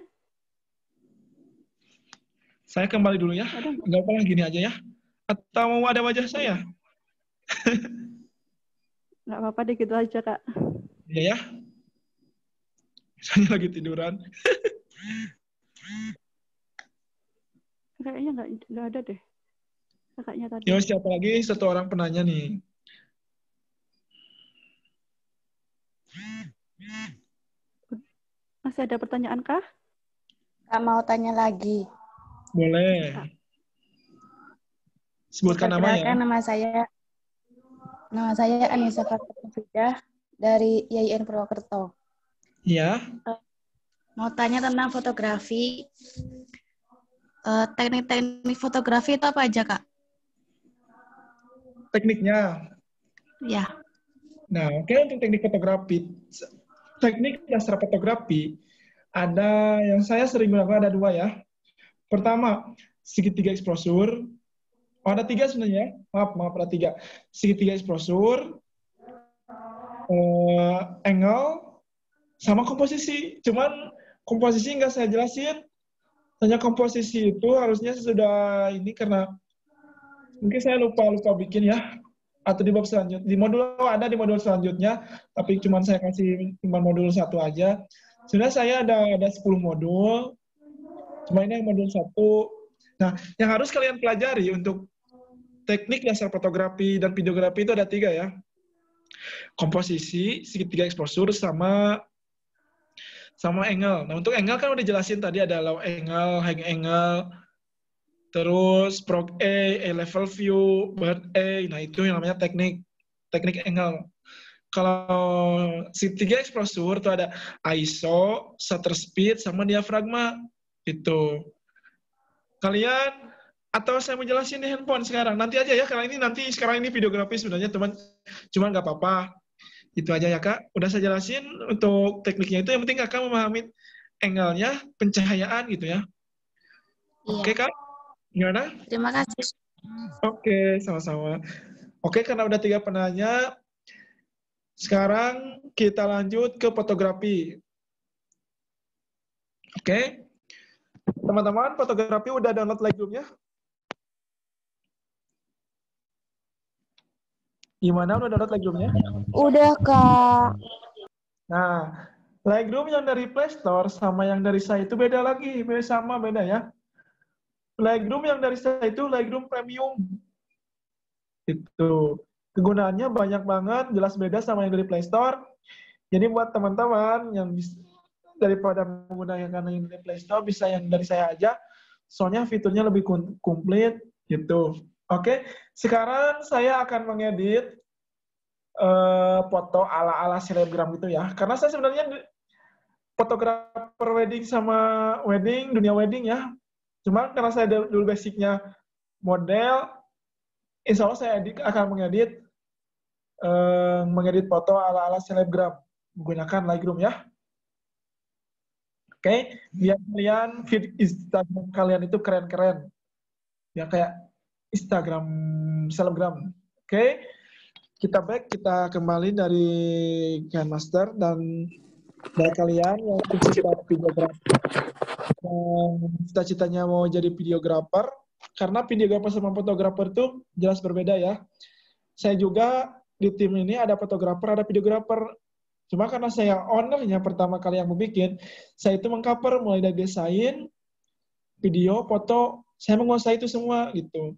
Saya kembali dulu ya. Nggak apa-apa, gini aja ya. Atau mau ada wajah saya? Nggak apa-apa deh, gitu aja, Kak. Iya ya. Saya lagi tiduran. Kayaknya nggak ada deh. Kakaknya tadi. Yo, siapa lagi? Satu orang penanya nih. Masih ada pertanyaan kah? Kak mau tanya lagi. Boleh. Sebutkan nama ya. Nama saya Anissa Fathia dari IAIN Purwokerto. Iya. Mau tanya tentang fotografi. Teknik-teknik fotografi itu apa aja, Kak? Tekniknya? Ya. Nah, oke, untuk teknik fotografi. Teknik dasar fotografi, ada yang saya sering gunakan, ada dua ya. Pertama, segitiga exposure. Oh, ada tiga sebenarnya. Maaf, ada tiga. Segitiga exposure, angle, sama komposisi. Cuman komposisi nggak saya jelasin. Hanya komposisi itu harusnya sudah ini karena mungkin saya lupa bikin ya. Atau di bab selanjutnya. Di modul selanjutnya, tapi cuma saya kasih cuma modul 1 aja. Sebenarnya saya ada 10 modul. Cuma ini yang modul 1. Nah, yang harus kalian pelajari untuk teknik dasar fotografi dan videografi itu ada 3 ya. Komposisi, segitiga exposure, sama angle. Nah, untuk angle kan udah jelasin tadi, ada low angle, high angle, terus prog A level view, bird A. Nah, itu yang namanya teknik angle. Kalau segitiga exposure itu ada ISO, shutter speed, sama diafragma. Itu. Kalian, atau saya mau jelasin di handphone sekarang? Nanti aja ya, karena sekarang ini videografi sebenarnya, cuman nggak apa-apa. Itu aja ya, Kak. Udah saya jelasin untuk tekniknya itu. Yang penting Kakak memahami angle-nya, pencahayaan gitu ya. Iya. Oke, Kak? Gimana? Terima kasih. Oke, sama-sama. Oke, karena udah 3 penanya, sekarang kita lanjut ke fotografi. Oke? Teman-teman, fotografi udah download Lightroom-nya? Gimana, udah download Lightroom-nya? Udah, Kak. Nah, Lightroom yang dari Play Store sama yang dari saya itu beda lagi. Beda ya. Lightroom yang dari saya itu Lightroom Premium. Itu. Kegunaannya banyak banget, jelas beda sama yang dari Play Store. Jadi buat teman-teman yang daripada menggunakan yang dari Play Store, bisa yang dari saya aja. Soalnya fiturnya lebih komplit gitu. Oke, sekarang saya akan mengedit foto ala-ala selebgram gitu ya. Karena saya sebenarnya fotografer wedding sama dunia wedding ya. Cuma karena saya dulu basicnya model, insya Allah saya akan mengedit foto ala-ala selebgram menggunakan Lightroom ya. Oke, biar kalian feed Instagram kalian itu keren-keren. Ya kayak Instagram selebgram. Oke, kita kembali dari Grandmaster dan dari kalian yang pencinta videografer, cita-citanya mau jadi videografer, karena videografer sama fotografer itu jelas berbeda ya. Saya juga di tim ini ada fotografer, ada videografer. Cuma karena saya ownernya pertama kali yang mau bikin, saya itu mengcover mulai dari desain, video, foto, saya menguasai itu semua gitu.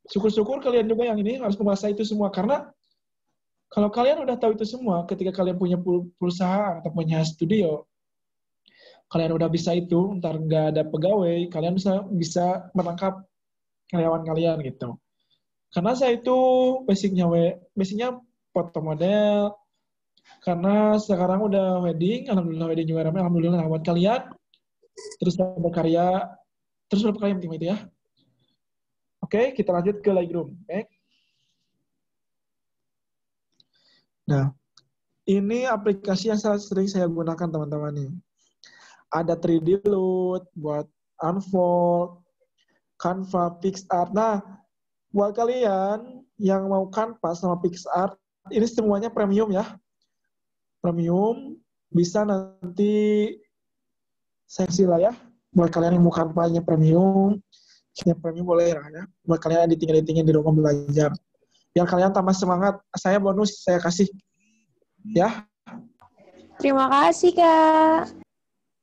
Syukur-syukur kalian juga yang ini harus menguasai itu semua, karena Kalau kalian udah tahu itu semua, ketika kalian punya perusahaan atau punya studio, kalian udah bisa itu, ntar nggak ada pegawai, kalian bisa menangkap karyawan kalian gitu. Karena saya itu basicnya foto model, karena sekarang udah wedding, alhamdulillah wedding juga ramai, alhamdulillah buat kalian, terus berkarya, terus berkarya tim itu ya. Oke, kita lanjut ke Lightroom. Oke. Nah, ini aplikasi yang sering saya gunakan teman-teman nih. Ada 3D Loot, buat Unfold, Canva, PixArt. Nah, buat kalian yang mau Canva sama PixArt, ini semuanya premium ya. Premium, bisa nanti seksi lah ya. Buat kalian yang mau Canva-nya premium boleh lah ya. Buat kalian editing-editingnya di rumah belajar. Biar kalian tambah semangat, saya bonus, saya kasih. Ya. Terima kasih, Kak.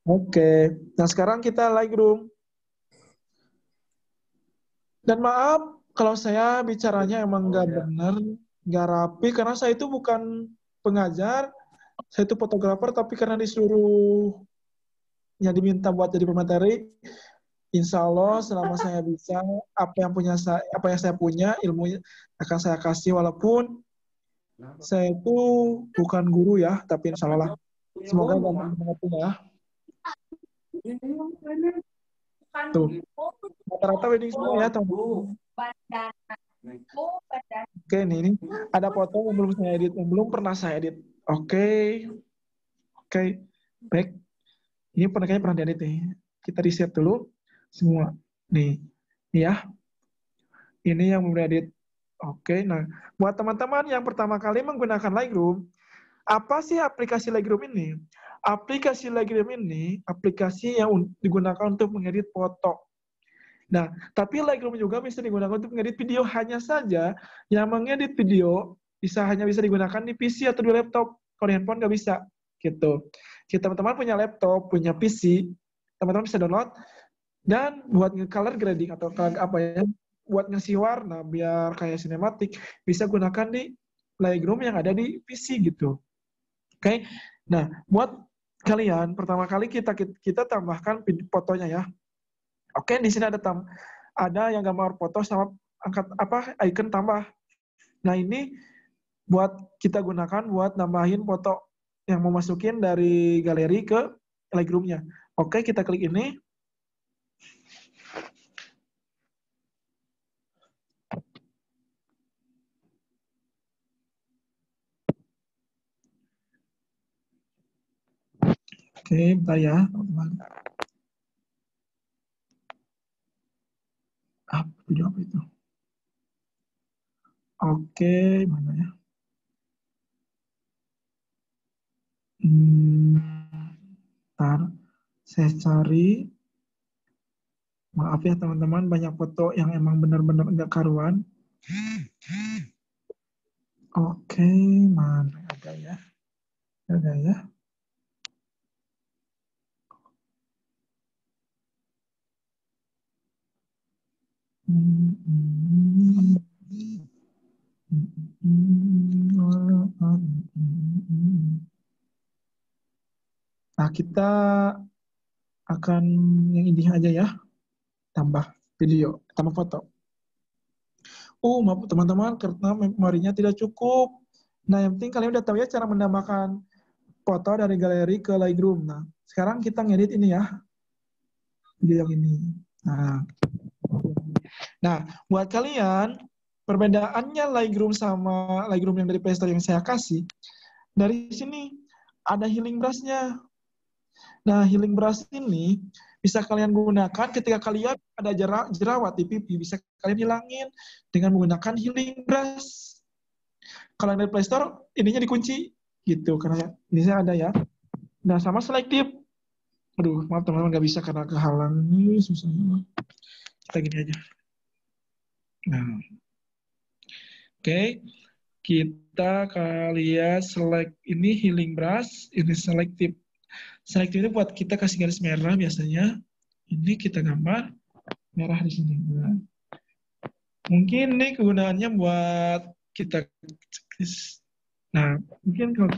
Oke. Nah, sekarang kita Lightroom. Dan maaf, kalau saya bicaranya emang nggak benar, nggak rapi, karena saya itu bukan pengajar, saya itu fotografer, tapi karena disuruhnya diminta buat jadi pemateri, insya Allah selama saya bisa, apa yang saya punya, ilmunya akan saya kasih, walaupun saya itu bukan guru ya, tapi insya Allah. Semoga gampang mengerti ya. Tuh, rata-rata wedding semua ya, teman-teman. Oke, ini ada foto yang belum saya edit, yang belum pernah saya edit. Oke, baik. Ini kayaknya pernah diedit nih. Kita reset dulu semua. Nih ya. Ini yang belum diedit. Oke, nah buat teman-teman yang pertama kali menggunakan Lightroom, apa sih aplikasi Lightroom ini? Aplikasi Lightroom ini aplikasi yang digunakan untuk mengedit foto. Nah, tapi Lightroom juga bisa digunakan untuk mengedit video, hanya saja yang mengedit video hanya bisa digunakan di PC atau di laptop. Kalau di handphone nggak bisa, gitu. Kita teman-teman punya laptop, punya PC, teman-teman bisa download, dan buat color grading atau apa ya, buat ngasih warna biar kayak sinematik, bisa gunakan di Lightroom yang ada di PC gitu. Oke. Nah, buat kalian pertama kali kita tambahkan fotonya ya. Oke, di sini ada yang gambar foto sama icon tambah. Nah, ini buat kita gunakan buat nambahin foto yang mau masukin dari galeri ke Lightroom-nya. Oke, kita klik ini. Oke, bentar ya, teman-teman. Video apa itu? Oke, mana ya? Bentar, saya cari. Maaf ya teman-teman, banyak foto yang emang benar-benar enggak karuan. Oke, mana ada ya? Ada ya? Nah, kita akan yang ini aja ya. Tambah video, tambah foto. Maaf teman-teman, karena memorinya tidak cukup. Nah, yang penting kalian udah tahu ya cara menambahkan foto dari galeri ke Lightroom. Nah, sekarang kita ngedit ini ya. Video yang ini. Nah, buat kalian, perbedaannya Lightroom sama Lightroom yang dari Play Store yang saya kasih, dari sini ada healing brush-nya. Nah, healing brush ini bisa kalian gunakan ketika kalian ada jerawat di pipi, bisa kalian hilangin dengan menggunakan healing brush. Kalau dari Play Store, ininya dikunci, gitu, karena ini saya ada ya. Nah, sama selektif. Aduh, maaf teman-teman, nggak bisa karena kehalang nih, susah. Kita gini aja. Nah, oke. Kita kalian select ini healing brush, ini selektif. Selektif itu buat kita kasih garis merah biasanya. Ini kita gambar merah di sini. Nah, mungkin ini kegunaannya buat kita Nah, mungkin kalau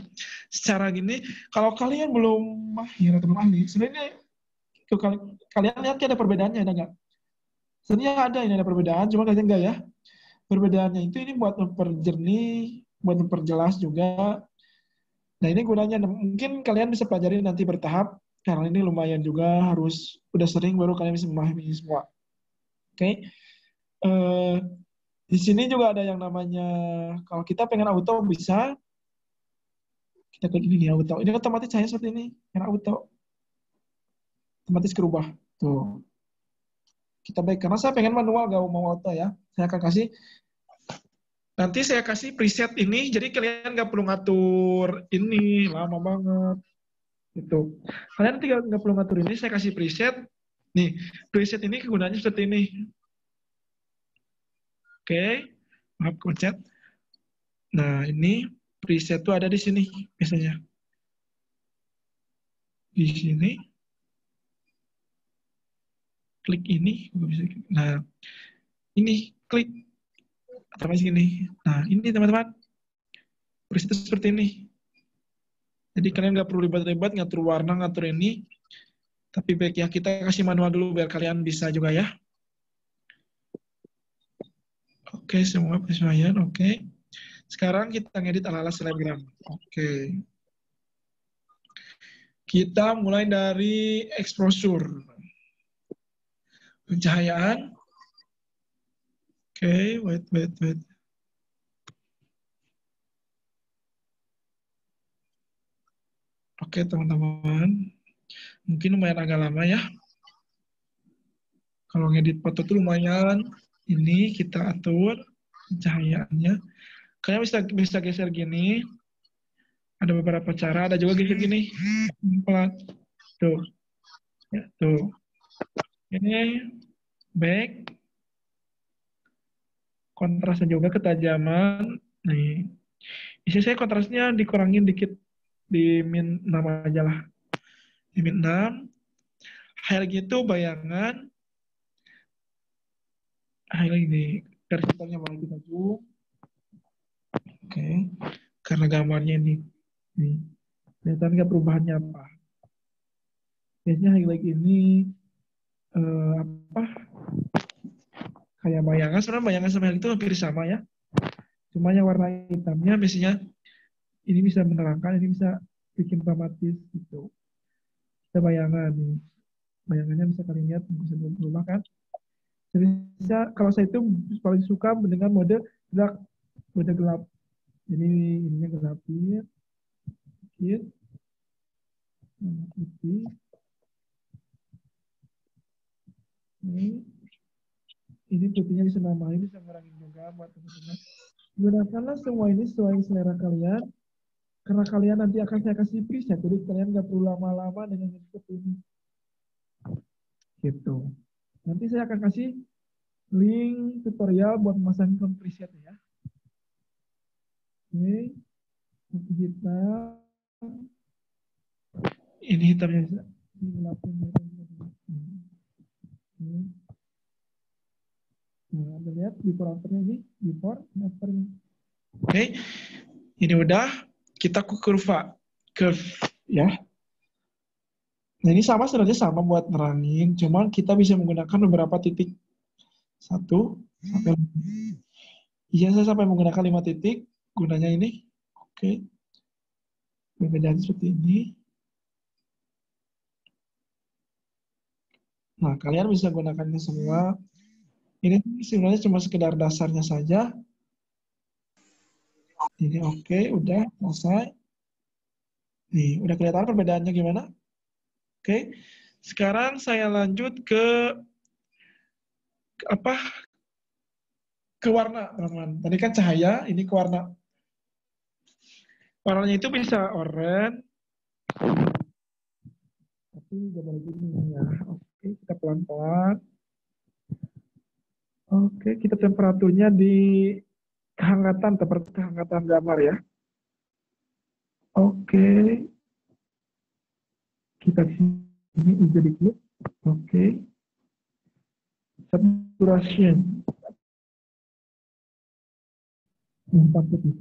secara gini, kalau kalian belum mahir atau belum ahli, sebenarnya kalian lihat ada perbedaannya, ada nggak? Sebenarnya ada, ini ada perbedaan, cuma kalian enggak ya. Perbedaannya itu ini buat memperjernih, buat memperjelas juga. Nah, ini gunanya, mungkin kalian bisa pelajari nanti bertahap, karena ini lumayan juga, harus udah sering baru kalian bisa memahami semua. Oke. Di sini juga ada yang namanya, kalau kita pengen auto bisa, kita klik ini auto. Ini otomatis saya seperti ini, yang auto. Otomatis kerubah. Tuh. Kita baik, karena saya pengen manual, gak mau auto ya. Saya akan kasih, nanti saya kasih preset ini, jadi kalian gak perlu ngatur ini, lama banget. Gitu. Kalian nanti gak perlu ngatur ini, saya kasih preset. Nih, preset ini kegunaannya seperti ini. Oke, maaf pencet. Nah, ini preset itu ada di sini biasanya. Di sini. Klik ini, bisa. Nah, ini klik atau sini. Nah, ini teman-teman. Preset seperti ini. Jadi kalian nggak perlu ribet-ribet ngatur warna, ngatur ini. Tapi baik ya, kita kasih manual dulu biar kalian bisa juga ya. Oke, semua penyesuaian. Oke. Sekarang kita ngedit ala-ala selebgram. Oke. Kita mulai dari exposure. Pencahayaan. Oke, wait. Oke, teman-teman. Mungkin lumayan agak lama ya. Kalau ngedit foto itu lumayan. Ini kita atur pencahayaannya. Kalian bisa geser gini. Ada beberapa cara, ada juga geser gini. Pelan. Tuh. Ya, tuh. Ini back. Kontrasnya juga ketajaman. Nih. Isi saya kontrasnya dikurangin dikit. Di min 6 aja lah. Di min 6. Highlight itu bayangan. Highlight ini vertikalnya malah kita zoom. Oke. Karena gambarnya ini. Nih. Kelihatan nggak perubahannya apa. Biasanya highlight ini kayak bayangan. Sebenarnya bayangan sama highlight itu hampir sama ya. Cuma yang warna hitamnya biasanya ini bisa menerangkan, ini bisa bikin dramatis gitu. Kita bayangan nih. Bayangannya bisa kalian lihat, bisa berubah kan. Jadi kalau saya itu paling suka dengan mode gelap. Jadi ininya gelapin. Sedikit. Putih. Ini putihnya bisa nambahin, bisa ngurangin juga buat teman-teman. Gunakanlah semua ini sesuai selera kalian. Karena kalian nanti akan saya kasih preset, jadi kalian nggak perlu lama-lama dengan seperti ini. Gitu. Nanti saya akan kasih link tutorial buat memasangkan preset ya. Oke. Putih hitam. Ini hitamnya bisa. Ini gelapin. Nah, Anda lihat before afternya ini, before and afternya. Oke. Ini udah. Kita ke curve ya. Nah ini sebenarnya sama buat nerangin, cuman kita bisa menggunakan beberapa titik. 1 sampai 5. Iya, saya sampai menggunakan 5 titik. Gunanya ini. Oke. Perbedaan seperti ini. Nah, kalian bisa gunakannya semua. Ini sebenarnya cuma sekedar dasarnya saja. Ini oke, udah selesai. Nih, udah kelihatan perbedaannya gimana? Oke. Sekarang saya lanjut ke warna, teman-teman. Tadi kan cahaya, ini ke warna. Warnanya itu bisa oranye. Tapi nggak boleh gini ya. Oke, kita pelan-pelan. Oke, kita temperaturnya di kehangatan, seperti kehangatan gambar ya. Oke. Kita sini hijau dikit. Oke. Saturation. Hitam putih.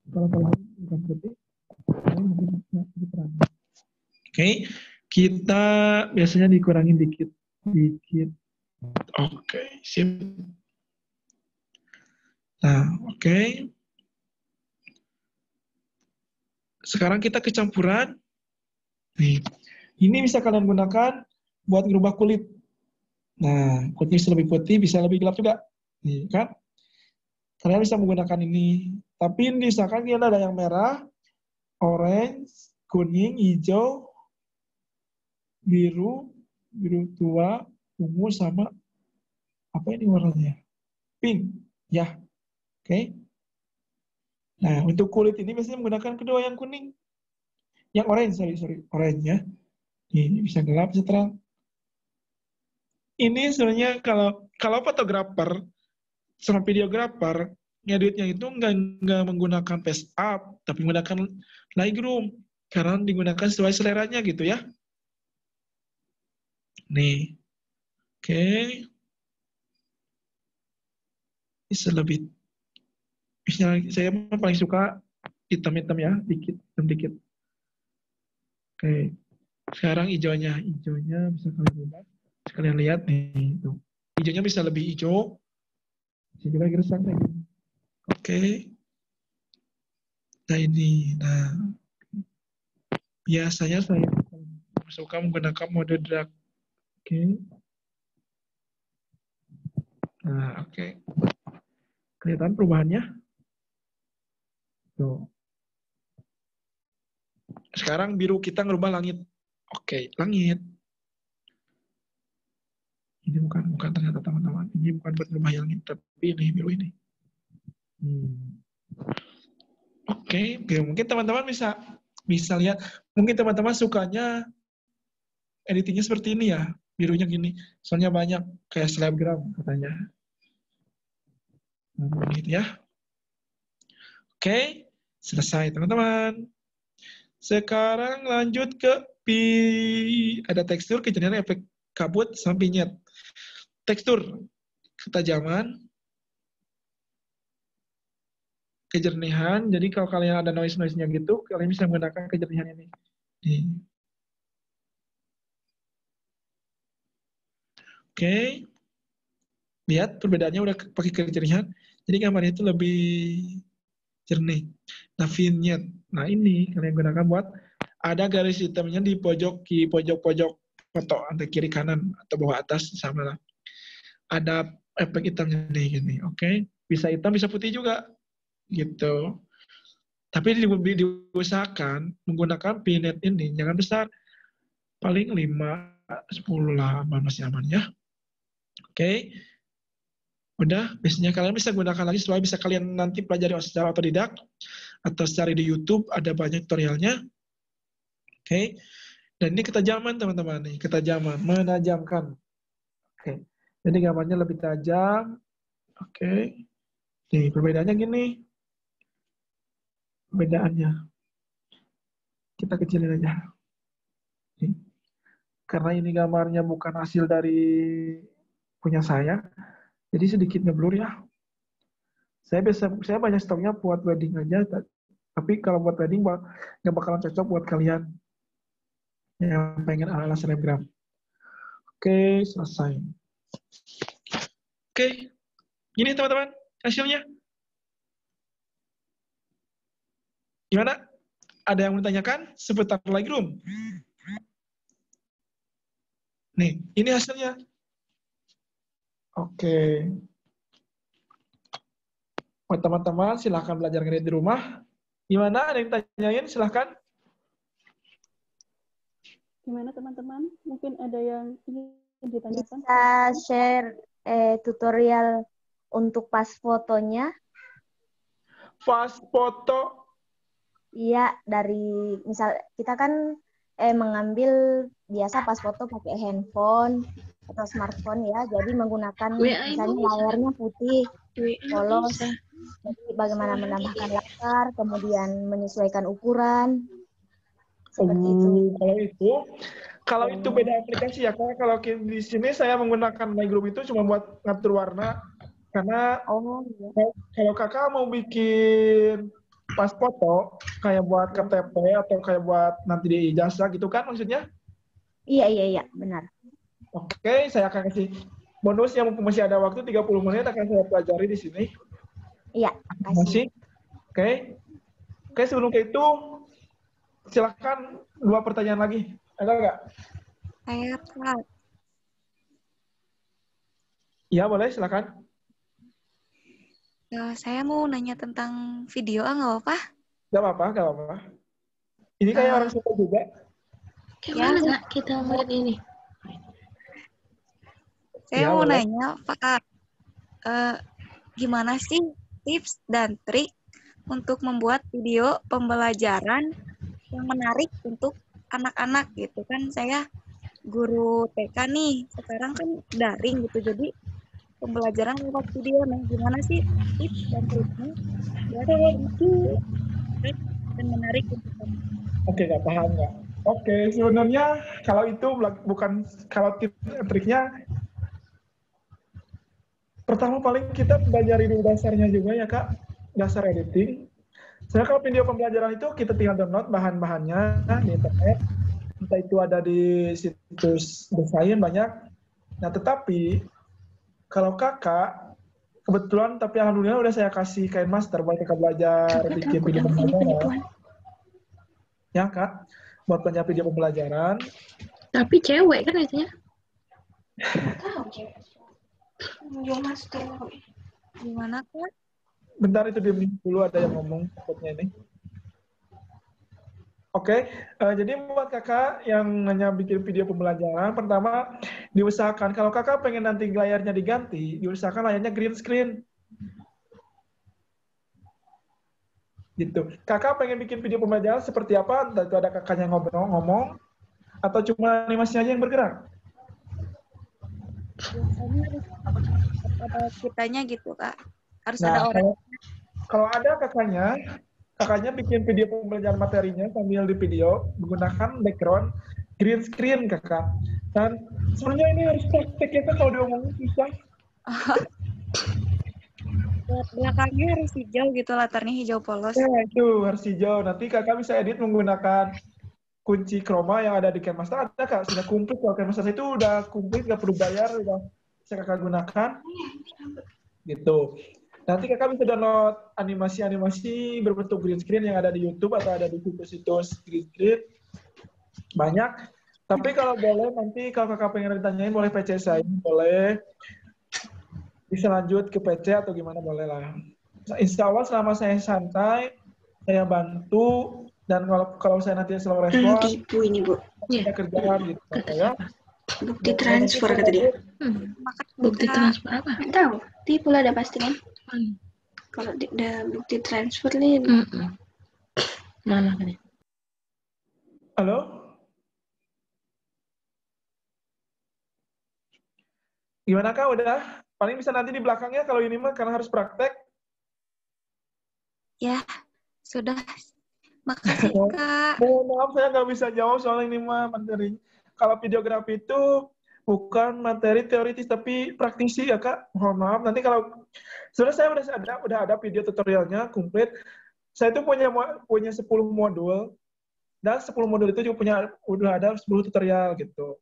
Kalau bukan putih, mungkin lebih terang. Oke, kita biasanya dikurangin dikit. Oke, sip. Nah, oke. Sekarang kita kecampuran. Nih, ini bisa kalian gunakan buat ngerubah kulit. Nah, kulitnya bisa lebih putih, bisa lebih gelap juga. Nih, kan? Kalian bisa menggunakan ini. Tapi misalkan kita ada yang merah, orange, kuning, hijau, biru tua, ungu, sama apa ini warnanya? Pink. Ya. Oke. Nah, untuk kulit ini biasanya menggunakan kedua yang kuning. Yang orange, sorry. Orange ya. Ini bisa gelap, bisa terang. Ini sebenarnya kalau fotografer sama videografer, ngeditnya itu nggak menggunakan face up, tapi menggunakan Lightroom. Karena digunakan sesuai seleranya gitu ya. Nih. Oke. Bisa lebih. Misalnya saya paling suka hitam-hitam ya, dikit. Oke. Sekarang hijaunya bisa kalian ubah. Kalian lihat nih, tuh. Hijaunya bisa lebih hijau. Bisa juga gersang kayak gini. Oke. Nah ini, biasanya saya suka menggunakan mode drag. Oke. Nah, oke. Kelihatan perubahannya? Tuh. Sekarang biru kita ngerubah langit. Oke, langit. Ini bukan ternyata teman-teman. Ini bukan buat ngerubah langit, tapi ini biru ini. Oke, mungkin teman-teman bisa lihat. Mungkin teman-teman sukanya editingnya seperti ini ya, birunya gini. Soalnya banyak kayak selebgram katanya. Nah, gitu ya. Oke, selesai teman-teman. Sekarang lanjut ke ada tekstur, kejernihan, efek kabut, sama vignette. Tekstur, ketajaman, kejernihan. Jadi kalau kalian ada noise-nya gitu, kalian bisa menggunakan kejernihan ini. Oke. Lihat perbedaannya udah pakai kejernihan. Jadi gambarnya itu lebih jernih. Nah, vignette. Nah, ini kalian gunakan buat ada garis hitamnya di pojok-pojok foto, antara kiri kanan atau bawah atas sama lah. Ada efek hitamnya nih gini. Oke. Bisa hitam, bisa putih juga. Gitu. Tapi diusahakan menggunakan vignette ini jangan besar. Paling 5-10 lah masih aman ya. Oke. Udah, biasanya kalian bisa gunakan lagi supaya bisa kalian nanti pelajari secara otodidak atau secara di YouTube, ada banyak tutorialnya. Oke. Dan ini ketajaman teman-teman nih, ketajaman, menajamkan. Oke. Jadi gambarnya lebih tajam. Oke. Nih, perbedaannya gini. Perbedaannya. Kita kecilin aja. Nih. Karena ini gambarnya bukan hasil dari punya saya, jadi sedikit ngeblur ya. Saya banyak stoknya buat wedding aja, tapi kalau buat wedding nggak bakalan cocok buat kalian yang pengen ala-ala selebgram. Oke, selesai. Oke, gini teman-teman hasilnya. Gimana? Ada yang mau ditanyakan seputar Lightroom? Nih, ini hasilnya. Oke. Buat teman-teman, silahkan belajar ngedit di rumah. Gimana? Ada yang tanyain? Silahkan. Gimana teman-teman? Mungkin ada yang ingin ditanyakan? Bisa share tutorial untuk pas fotonya? Pas foto? Iya, dari misal kita kan mengambil biasa pas foto pakai handphone atau smartphone ya, jadi menggunakan misalnya layarnya putih, polos, jadi bagaimana menambahkan latar, kemudian menyesuaikan ukuran, seperti itu. Kalau itu beda aplikasi ya, karena kalau di sini saya menggunakan Lightroom itu cuma buat ngatur warna, karena kalau kakak mau bikin pas foto kayak buat KTP atau kayak buat nanti di ijazah gitu kan maksudnya? Iya, benar. Oke, saya akan kasih bonus yang masih ada waktu 30 menit akan saya pelajari di sini. Iya, Masih. Oke, sebelum itu silakan 2 pertanyaan lagi. Ada nggak? Saya Kak. Iya, boleh, silakan. Saya mau nanya tentang video, nggak apa-apa? Nggak apa-apa. Ini kayak orang suka juga. Gimana Kak kita lihat ini? Saya mau nanya, Pak, gimana sih tips dan trik untuk membuat video pembelajaran yang menarik untuk anak-anak gitu kan? Saya guru TK nih, sekarang kan daring gitu, jadi pembelajaran lewat video. Nah, gimana sih tips dan triknya biar itu dan menarik untuk anak? Oke, nggak paham nggak? Oke, sebenarnya kalau itu bukan kalau tips triknya. Pertama paling kita pelajari dulu dasarnya juga ya Kak, dasar editing. Saya kalau video pembelajaran itu kita tinggal download bahan-bahannya di internet. Entah itu ada di situs desain banyak. Nah tetapi kalau Kakak kebetulan tapi alhamdulillah udah saya kasih kain master buat Kakak belajar bikin video pembelajaran. Ya Kak, buat banyak video pembelajaran. Tapi cewek kan biasanya? Gimana Kak? Bentar itu diam dulu ada yang ngomong takutnya ini. Oke, jadi buat kakak yang hanya bikin video pembelajaran, pertama diusahakan kalau kakak pengen nanti layarnya diganti, diusahakan layarnya green screen. Gitu. Kakak pengen bikin video pembelajaran seperti apa? Entah itu ada kakaknya ngomong, atau cuma animasinya aja yang bergerak? Biasanya ada kitanya gitu Kak. Harus Nah, ada orang. Kalau ada kakaknya bikin video pembelajaran materinya sambil di video menggunakan background green screen kakak. Dan sebenarnya ini harus praktek ya Kak, kalau diomongin susah. Belakangnya harus hijau gitu, latarnya hijau polos. Ya, itu harus hijau. Nanti kakak bisa edit menggunakan kunci chroma yang ada di KineMaster. Ada Kak, sudah komplit. Kalau KineMaster itu udah komplit, nggak perlu bayar, udah bisa kakak gunakan. Gitu. Nanti kakak bisa download animasi-animasi berbentuk green screen yang ada di YouTube atau ada di situs-situs green screen. Banyak. Tapi kalau boleh, nanti kalau kakak pengen ditanyain, boleh PC saya. Boleh. Bisa lanjut ke PC atau gimana, boleh lah. Insya Allah selama saya santai, saya bantu. Dan kalau saya nanti selalu respon, tipu ini Bu. Kita kerjaan gitu. Ya. Bukti transfer kata dia. Bukti transfer apa? Nggak tahu. Tipu lah ada pasti kan. Kalau ada bukti transfer nih. Mana kan? Halo? Gimana Kak, udah? Paling bisa nanti di belakangnya kalau ini mah karena harus praktek. Ya, sudah. Makasih Kak. Mohon maaf saya nggak bisa jawab soal ini mah materi. Kalau videografi itu bukan materi teoritis tapi praktisi ya Kak. Mohon maaf. Nanti kalau sebenarnya saya udah ada video tutorialnya komplit. Saya itu punya 10 modul dan 10 modul itu juga udah ada 10 tutorial gitu.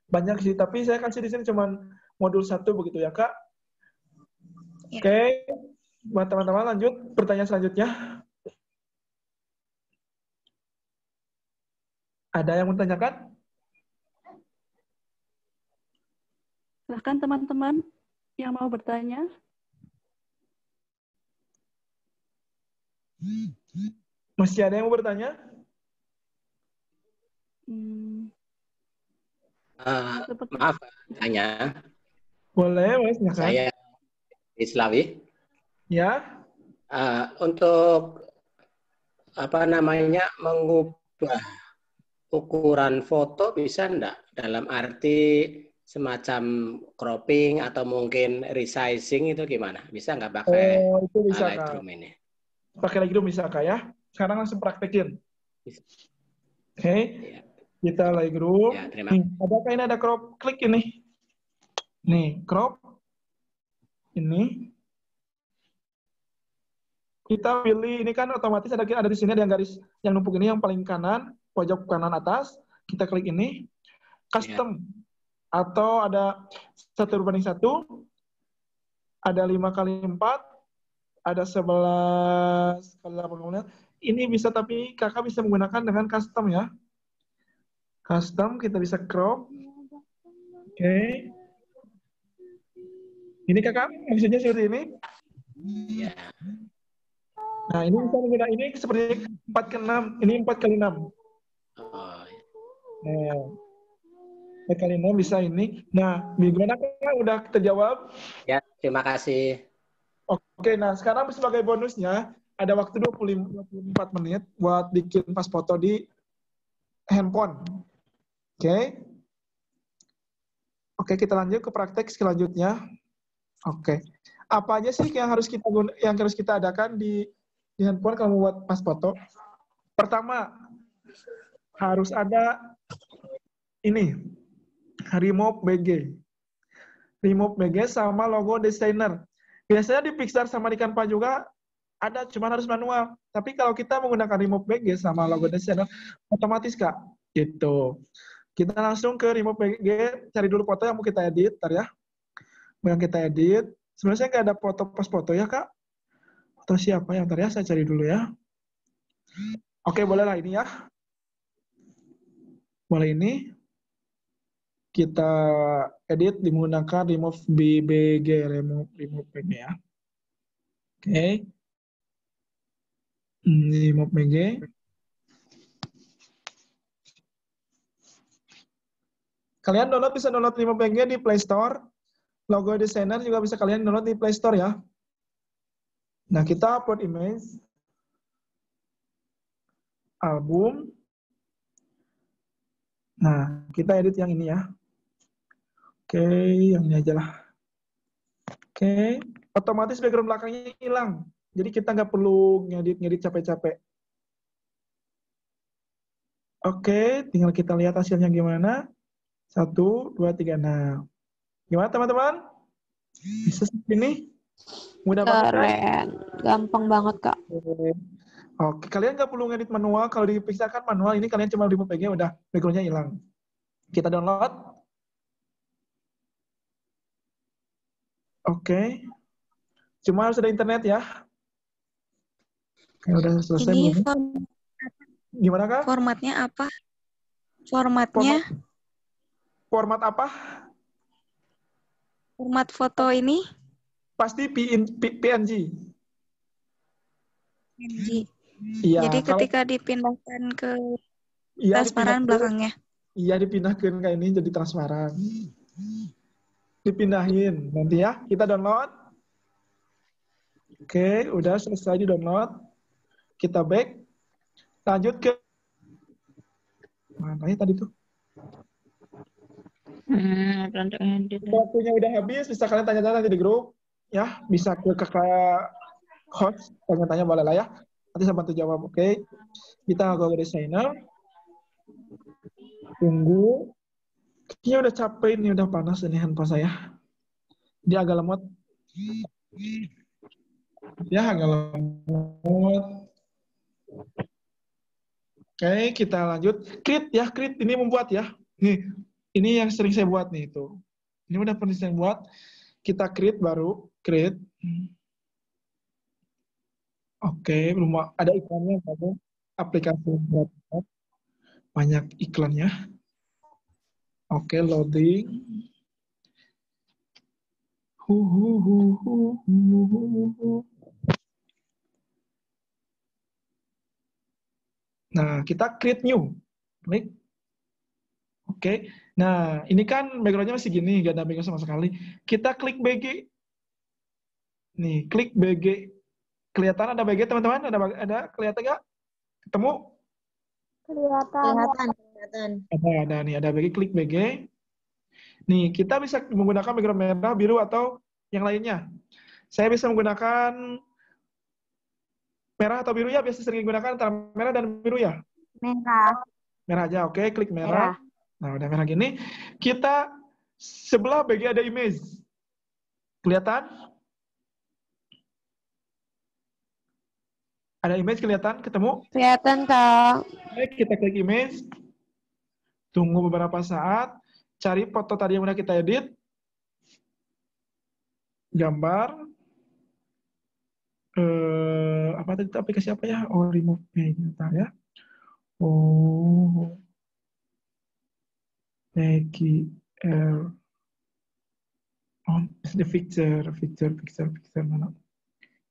Banyak sih, tapi saya kasih di sini cuman modul 1 begitu ya Kak. Ya. Oke. Buat teman-teman lanjut pertanyaan selanjutnya. Ada yang mau tanyakan? Silahkan teman-teman yang mau bertanya. Masih ada yang mau bertanya? Maaf, tanya. Boleh, silakan. Saya Islawi. Ya. Untuk apa namanya mengubah ukuran foto bisa enggak? Dalam arti semacam cropping atau mungkin resizing itu gimana? Bisa enggak pakai itu bisa, Lightroom ini? Pakai Lightroom bisa Kak ya? Sekarang langsung praktekin. Oke. Ya. Kita Lightroom. Ya, adakah ini ada crop? Klik ini. Nih, crop. Ini. kita pilih, ini kan otomatis ada di sini, ada yang garis yang numpuk ini yang paling kanan, pojok kanan atas. Kita klik ini, custom. Atau ada 1:1, ada 5x4, ada 11x8. Ini bisa, tapi kakak bisa menggunakan dengan custom ya. Custom, kita bisa crop. Oke. Ini kakak, maksudnya seperti ini. Nah, ini bisa menggunakan ini seperti 4x6. Ini 4x6. Nah, 4x6 bisa ini. Nah, gimana kakak? Udah terjawab? Ya, terima kasih. Oke, nah sekarang sebagai bonusnya, ada waktu 24 menit buat bikin pas foto di handphone. Oke. Oke, kita lanjut ke praktek selanjutnya. Oke. Apa aja sih yang harus kita adakan di handphone kalau buat pas foto? Pertama, harus ada ini, Remove BG. Remove BG sama logo desainer. Biasanya di Pixar sama di Canva juga ada, cuma harus manual. Tapi kalau kita menggunakan Remove BG sama logo desainer, otomatis Kak. Gitu. Kita langsung ke Remove BG, cari dulu foto yang mau kita edit, ntar ya. Yang kita edit. Sebenarnya nggak ada foto pas foto ya Kak. Atau siapa yang ntar ya, saya cari dulu ya. Oke, bolehlah ini ya. Boleh ini. Kita edit menggunakan remove BG, remove BG ya. Oke. Remove BG. Kalian bisa download remove BG di Play Store. Logo desainer juga bisa kalian download di Play Store ya. Nah, kita upload image. Album. Nah, kita edit yang ini ya. Oke, yang ini aja lah. Oke, otomatis background belakangnya hilang. Jadi kita nggak perlu ngedit capek-capek. Oke, tinggal kita lihat hasilnya gimana. 1, 2, 3. Nah, gimana teman-teman? Bisa seperti ini? Mudah banget kan? Keren, gampang banget Kak. Oke, kalian nggak perlu ngedit manual. Kalau di Pixar kan manual, ini kalian cuma remove BG, udah background-nya hilang. Kita download. Oke. Cuma harus ada internet ya. Oke, udah selesai. Ini gimana Kak? Formatnya apa? Formatnya? Format apa? Format foto ini? Pasti PNG. PNG. Iya. Jadi ketika dipindahkan ke transparan belakangnya? Iya, dipindahkan kayak ini jadi transparan. Dipindahin nanti ya. Kita download. Oke, udah selesai di download. Kita back. Lanjut ke mana ya tadi tuh? Waktunya udah habis, bisa kalian tanya-tanya nanti di grup. Ya, bisa ke kakak host, tanya-tanya boleh lah ya. Nanti saya bantu jawab, oke. Kita go ke desainer. Tunggu. Kayaknya udah capek ini, udah panas ini handphone saya. Dia agak lemot. Ya, agak lemot. Oke, kita lanjut. Create ya, create. Ini membuat ya. Nih, ini yang sering saya buat nih itu. Ini udah pernah saya buat. Kita create baru. Create. Oke, belum ada iklannya. Aplikasi banyak iklannya. Oke, loading. Nah, kita create new. Klik. Oke. Nah, ini kan background-nya masih gini, nggak ada background sama sekali. Kita klik BG. Nih, klik BG. Kelihatan ada BG, teman-teman? Ada kelihatan nggak? Ketemu? Kelihatan. Ada nih, ada BG, klik BG. Nih, kita bisa menggunakan background merah, biru, atau yang lainnya. Saya bisa menggunakan merah atau biru ya, biasa sering digunakan antara merah dan biru ya? Merah. Merah aja, oke, klik merah. Nah, udah merah gini. Kita sebelah BG ada image. Kelihatan? Ada image kelihatan? Ketemu? Kelihatan, Kak. Oke, kita klik image. Tunggu beberapa saat. Cari foto tadi yang udah kita edit. Gambar. Apa tadi itu aplikasi apa ya? Oh, remove page. Ya. Oh. Peggy R. Oh, the picture mana?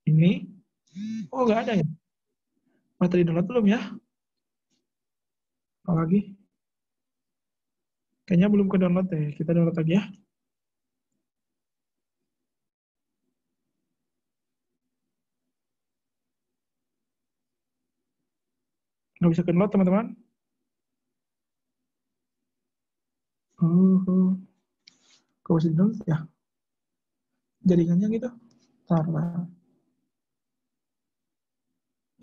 Ini. Oh, nggak ada ya? Materi download belum ya? Apa lagi? Kayaknya belum ke download deh. Kita download lagi ya. Nggak bisa ke download, teman-teman. Kok bisa download ya? Jaringannya gitu. Ntar lah.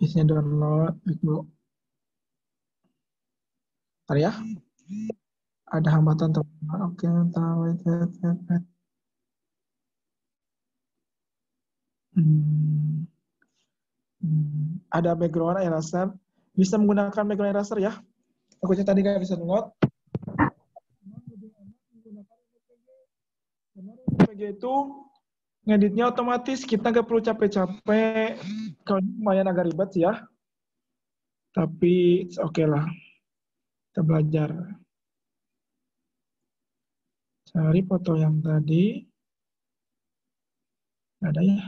Isinya download. Ntar ya. Ada hambatan teman. Oke, ntar wait. Ada background eraser. Bisa menggunakan background eraser ya. Aku tadi nggak bisa download. PG itu ngeditnya otomatis, kita nggak perlu capek-capek. Kalau lumayan agak ribet sih ya. Tapi oke lah. Kita belajar. Cari foto yang tadi. Nggak ada ya.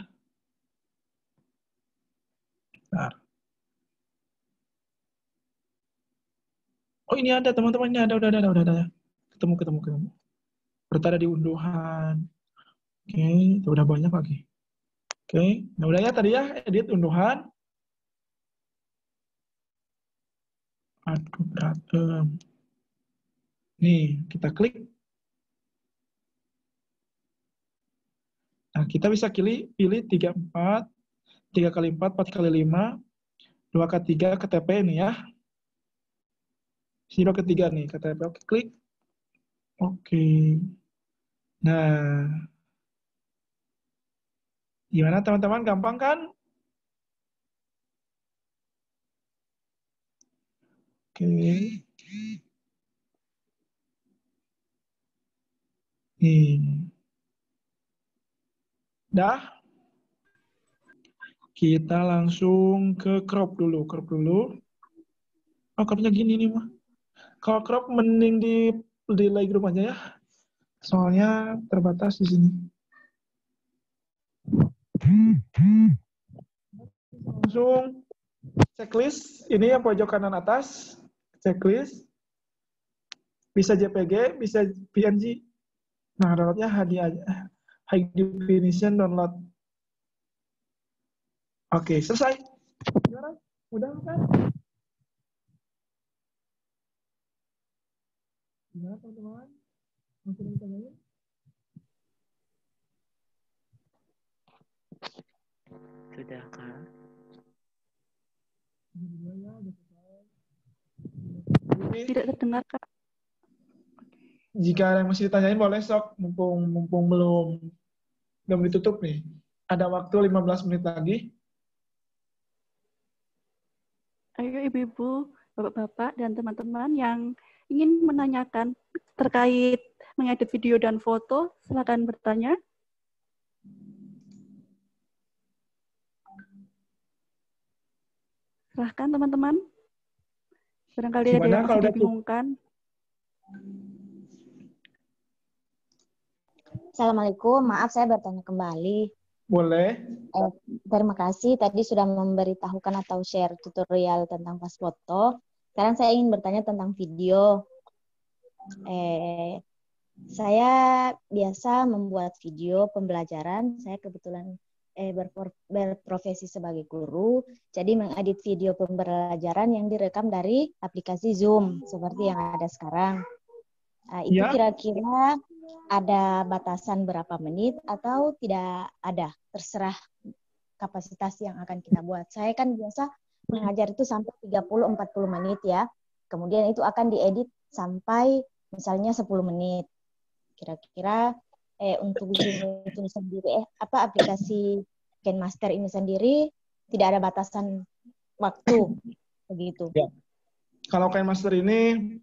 Bentar. Oh ini ada teman-teman, ini ada, udah. Ketemu. Berarti ada di unduhan. Oke, itu udah banyak lagi. Oke, nah udah ya tadi ya, edit unduhan. Aduh berat. Nih, kita klik. Nah, kita bisa pilih 3x4, 3x4, 4x5, 2x3 KTP ini ya. Sini ketiga nih, KTP. Oke, klik. Oke. Nah, gimana teman-teman? Gampang kan? Oke. Nih. Dah. Kita langsung ke crop dulu. Oh, cropnya gini nih mah. Kalau crop mending di Lightroom aja ya. Soalnya terbatas di sini. Langsung checklist. Ini yang pojok kanan atas. Checklist. Bisa JPG, bisa PNG. Nah, downloadnya high definition download. Oke, selesai. Gimana? Udah kan? Gimana teman-teman? Masih ada pertanyaan? Sudah, Kak. Tidak terdengar, Kak. Jika ada yang masih ditanyain boleh sok, mumpung belum ditutup nih. Ada waktu 15 menit lagi. Ayo ibu-ibu, bapak-bapak, dan teman-teman yang ingin menanyakan terkait mengedit video dan foto, silakan bertanya. Silahkan teman-teman. Barangkali ada yang masih dibingungkan. Assalamualaikum, maaf saya bertanya kembali. Boleh. Terima kasih tadi sudah memberitahukan atau share tutorial tentang pas foto. Sekarang saya ingin bertanya tentang video. Saya biasa membuat video pembelajaran. Saya kebetulan berprofesi sebagai guru. Jadi mengedit video pembelajaran yang direkam dari aplikasi Zoom seperti yang ada sekarang. Itu kira-kira ada batasan berapa menit atau tidak ada? Terserah kapasitas yang akan kita buat. Saya kan biasa mengajar itu sampai 30-40 menit ya. Kemudian itu akan diedit sampai misalnya 10 menit. Kira-kira untuk Zoom itu sendiri aplikasi KineMaster ini sendiri tidak ada batasan waktu begitu. Ya. Kalau KineMaster ini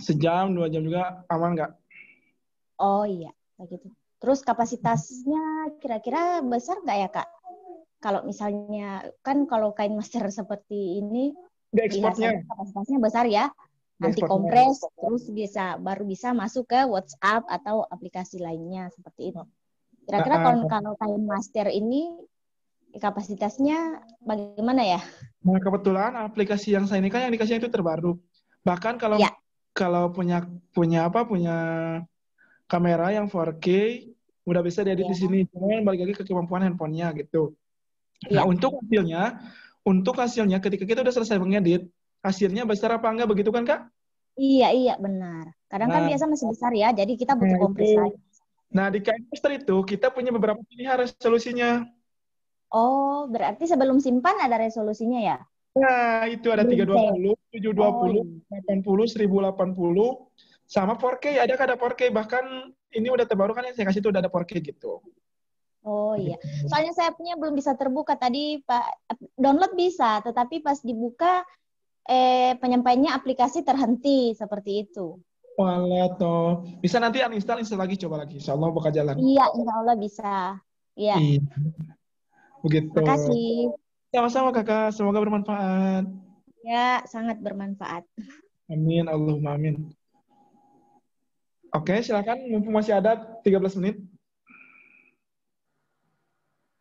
sejam, 2 jam juga aman nggak? Oh iya, begitu. Terus kapasitasnya kira-kira besar nggak ya Kak? Kalau misalnya kan kalau KineMaster seperti ini biasanya kapasitasnya besar ya, anti kompres, terus baru bisa masuk ke WhatsApp atau aplikasi lainnya seperti itu. Kira-kira kalau KineMaster ini kapasitasnya bagaimana ya? Nah, kebetulan aplikasi yang saya ini kan yang dikasih itu terbaru. Bahkan kalau punya kamera yang 4K udah bisa diedit di sini. Cuma balik lagi ke kemampuan handphonenya gitu. Nah, untuk hasilnya ketika kita udah selesai mengedit, hasilnya besar apa enggak begitu kan, Kak? Iya, benar. Kadang kan biasa masih besar ya, jadi kita butuh kompres lagi. Nah, di KineMaster itu kita punya beberapa pilihan resolusinya. Oh, berarti sebelum simpan ada resolusinya ya? Nah, itu ada 320, 720, 80, 1080, sama 4K. Ada 4K, bahkan ini udah terbaru kan yang saya kasih itu udah ada 4K gitu. Oh iya, soalnya saya punya belum bisa terbuka tadi Pak. Download bisa, tetapi pas dibuka penyampaiannya aplikasi terhenti seperti itu. Walah toh, bisa nanti uninstall lagi, coba lagi. Insya Allah buka jalan. Iya, insya Allah bisa. Iya. Begitu. Makasih. Sama-sama Kakak, semoga bermanfaat. Ya, sangat bermanfaat. Amin, Allahumma amin. Oke, silakan, mumpung masih ada 13 menit.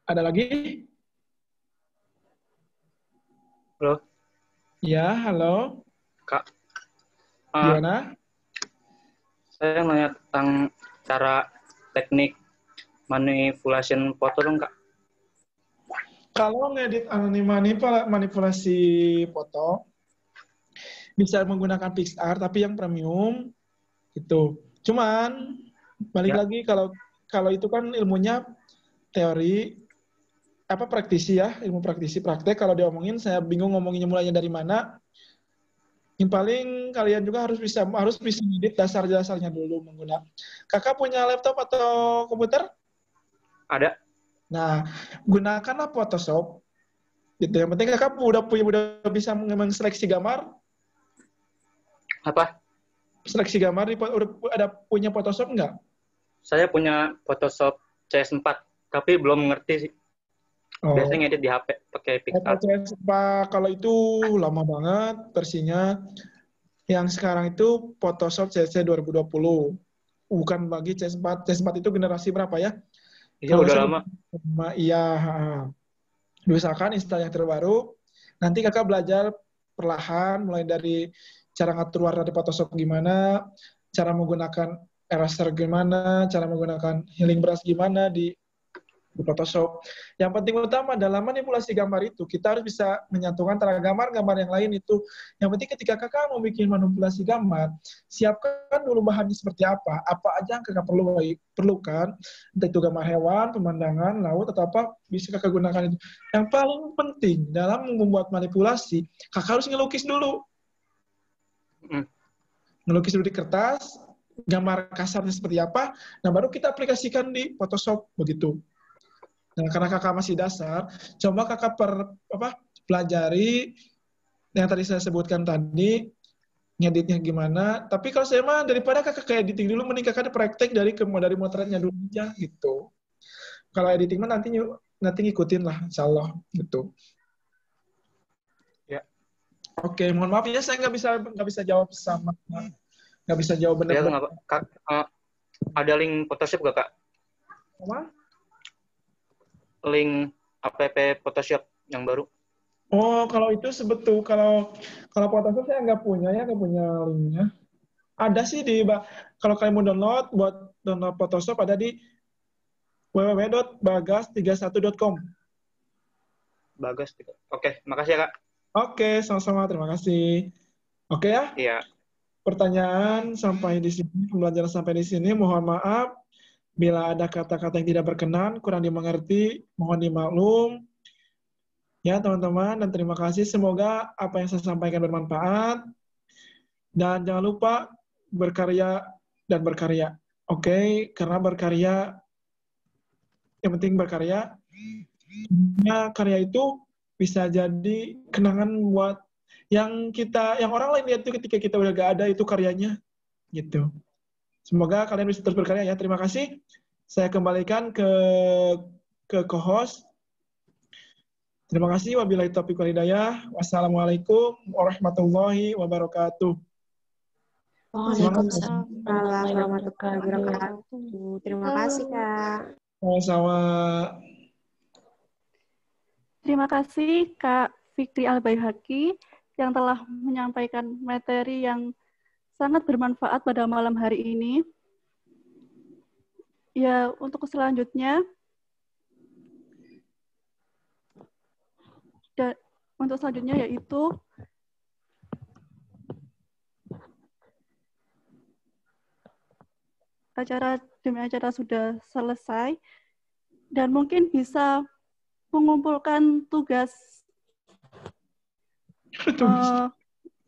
Ada lagi? Halo. Ya, halo. Kak. Gimana? Saya nanya tentang cara teknik manipulation foto dong, Kak. Kalau ngedit manipulasi foto, bisa menggunakan PixArt, tapi yang premium, gitu. Cuman, balik lagi, kalau itu kan ilmunya teori, praktisi ya, ilmu praktisi, praktek. Kalau diomongin, saya bingung ngomonginnya mulainya dari mana. Yang paling kalian juga harus bisa ngedit dasar-dasarnya dulu menggunakan. Kakak punya laptop atau komputer? Ada. Nah, gunakanlah Photoshop. Gitu. Yang penting kakak udah bisa menseleksi gambar. Apa? Seleksi gambar udah ada punya Photoshop nggak? Saya punya Photoshop CS4, tapi belum ngerti sih. Biasanya ngedit di HP pakai PixArt. Kalau itu lama banget versinya. Yang sekarang itu Photoshop CC 2020. Bukan lagi CS4. CS4 itu generasi berapa ya? Iya, udah lama. Iya. Misalkan install yang terbaru, nanti kakak belajar perlahan, mulai dari cara ngatur warna di Photoshop gimana, cara menggunakan eraser gimana, cara menggunakan healing brush gimana di Photoshop. Yang penting utama dalam manipulasi gambar itu, kita harus bisa menyatukan antara gambar-gambar yang lain itu. Yang penting ketika kakak mau bikin manipulasi gambar, siapkan dulu bahannya seperti apa aja yang kakak perlukan, entah itu gambar hewan, pemandangan, laut, atau apa, bisa kakak gunakan itu. Yang paling penting dalam membuat manipulasi, kakak harus ngelukis dulu. Ngelukis dulu di kertas, gambar kasarnya seperti apa, nah baru kita aplikasikan di Photoshop, begitu. Nah, karena kakak masih dasar, coba kakak pelajari yang tadi saya sebutkan tadi, ngeditnya gimana. Tapi kalau saya mah daripada kakak ke editing dulu, mending kakak praktek dari motretnya dulu aja gitu. Kalau editing mah nanti ngikutin lah, insya Allah gitu. Ya. Oke, mohon maaf ya saya nggak bisa jawab nggak bisa jawab benar. Ya, ada link Photoshop gak, Kak? Apa? Link app Photoshop yang baru. Oh, kalau itu kalau Photoshop saya nggak punya linknya. Ada sih kalau kalian mau buat download Photoshop ada di www.bagas31.com. Bagas. Oke, makasih ya, Kak. Oke, sama-sama, terima kasih. Oke ya? Iya. Pertanyaan sampai di sini, pembelajaran sampai di sini. Mohon maaf bila ada kata-kata yang tidak berkenan, kurang dimengerti, mohon dimaklum. Ya, teman-teman, dan terima kasih. Semoga apa yang saya sampaikan bermanfaat. Dan jangan lupa berkarya dan berkarya. Oke, karena berkarya, yang penting berkarya. Karena karya itu bisa jadi kenangan buat yang orang lain lihat tuh ketika kita udah gak ada itu karyanya gitu. Semoga kalian bisa terus berkarya ya. Terima kasih. Saya kembalikan ke co-host. Terima kasih. Wabillahi taufiq wal hidayah. Wassalamualaikum warahmatullahi wabarakatuh. Waalaikumsalam warahmatullahi wabarakatuh. Terima kasih, Kak. Sama-sama. Terima kasih Kak Fikri Al-Baihaqi yang telah menyampaikan materi yang sangat bermanfaat pada malam hari ini. Ya, untuk selanjutnya, yaitu acara demi acara sudah selesai dan mungkin bisa mengumpulkan tugas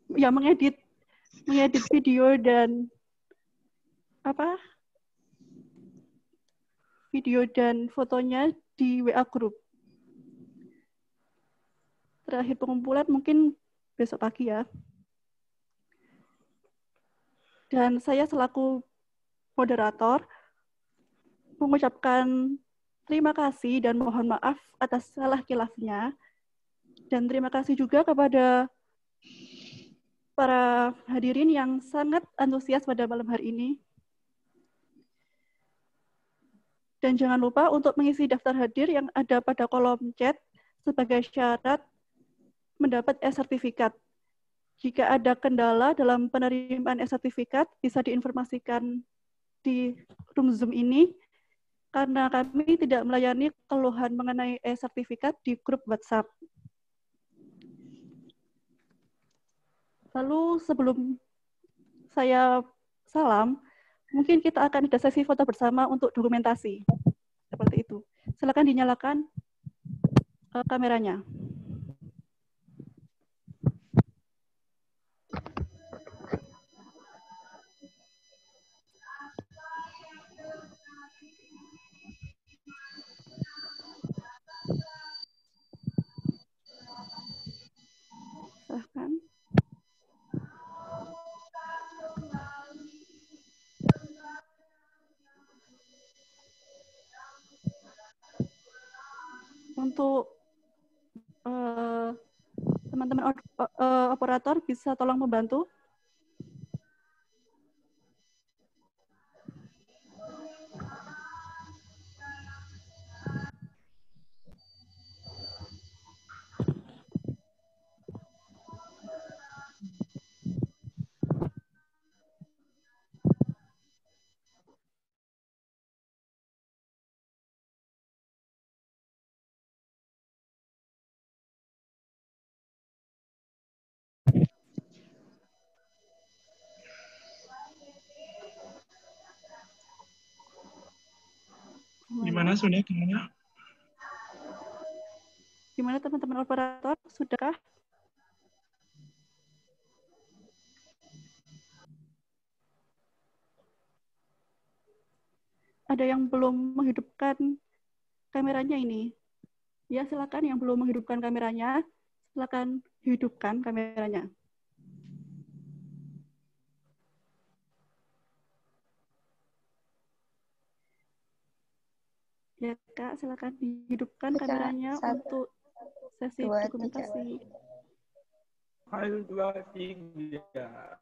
mengedit video dan fotonya di WA group. Terakhir pengumpulan mungkin besok pagi ya. Dan saya selaku moderator mengucapkan terima kasih dan mohon maaf atas salah kilafnya. Dan terima kasih juga kepada para hadirin yang sangat antusias pada malam hari ini. Dan jangan lupa untuk mengisi daftar hadir yang ada pada kolom chat sebagai syarat mendapat e-sertifikat. Jika ada kendala dalam penerimaan e-sertifikat, bisa diinformasikan di room Zoom ini, karena kami tidak melayani keluhan mengenai e-sertifikat di grup WhatsApp. Lalu sebelum saya salam, mungkin kita akan ada sesi foto bersama untuk dokumentasi. Seperti itu. Silakan dinyalakan kameranya. Silahkan. Untuk teman-teman operator bisa tolong membantu. Gimana sudah? Gimana teman-teman operator? Sudahkah? Ada yang belum menghidupkan kameranya ini? Ya, silakan yang belum menghidupkan kameranya, silakan hidupkan kameranya. Ya, Kak, silakan dihidupkan kameranya untuk sesi dokumentasi. 1, 2, 3.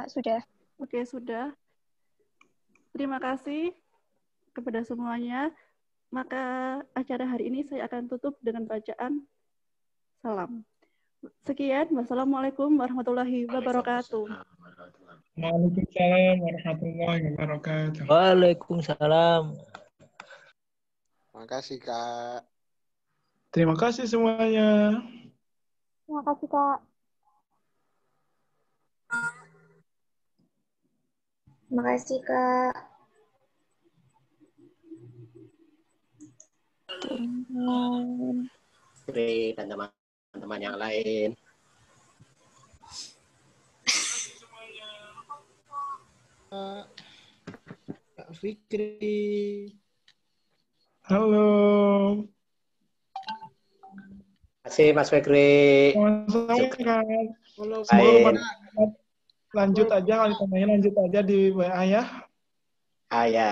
Sudah. Oke, sudah. Terima kasih kepada semuanya. maka acara hari ini saya akan tutup dengan bacaan salam. Sekian, wassalamualaikum warahmatullahi wabarakatuh. Waalaikumsalam warahmatullahi wabarakatuh. Waalaikumsalam. Makasih, Kak. Terima kasih semuanya. Terima kasih, Kak. Terima kasih, Kak. Fikri dan teman-teman yang lain. Kak Fikri. Halo. Terima kasih Mas Fikri. Semoga lanjut aja, kali tanya lanjut aja di WA ya. Ya.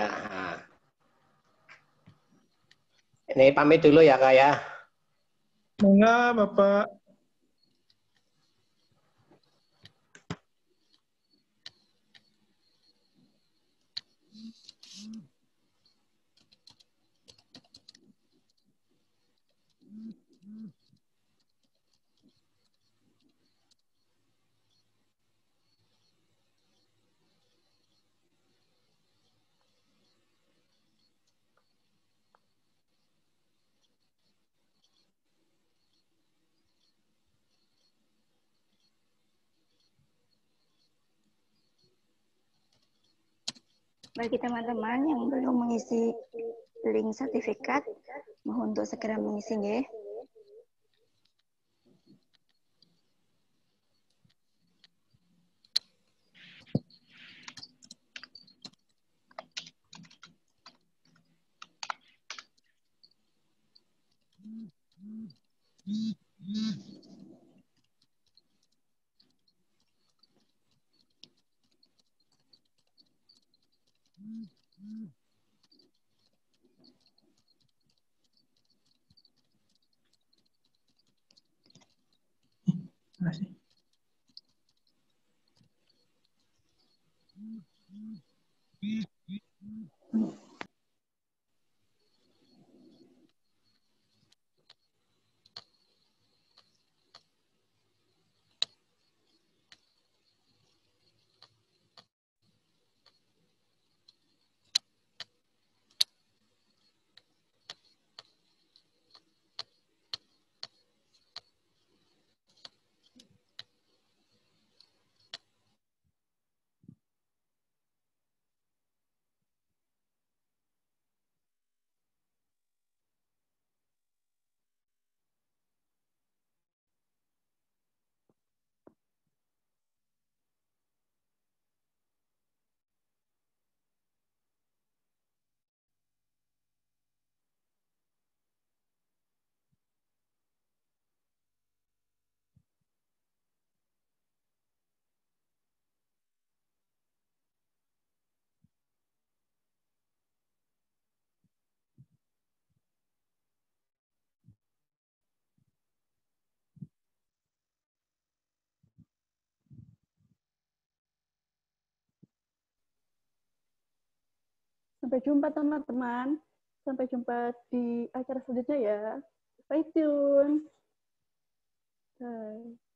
Ini pamit dulu ya Kak ya. Enggak, Bapak. Bagi teman-teman yang belum mengisi link sertifikat, mohon untuk segera mengisinya. Makasih. Sampai jumpa teman-teman. Sampai jumpa di acara selanjutnya ya. Stay tune. Bye.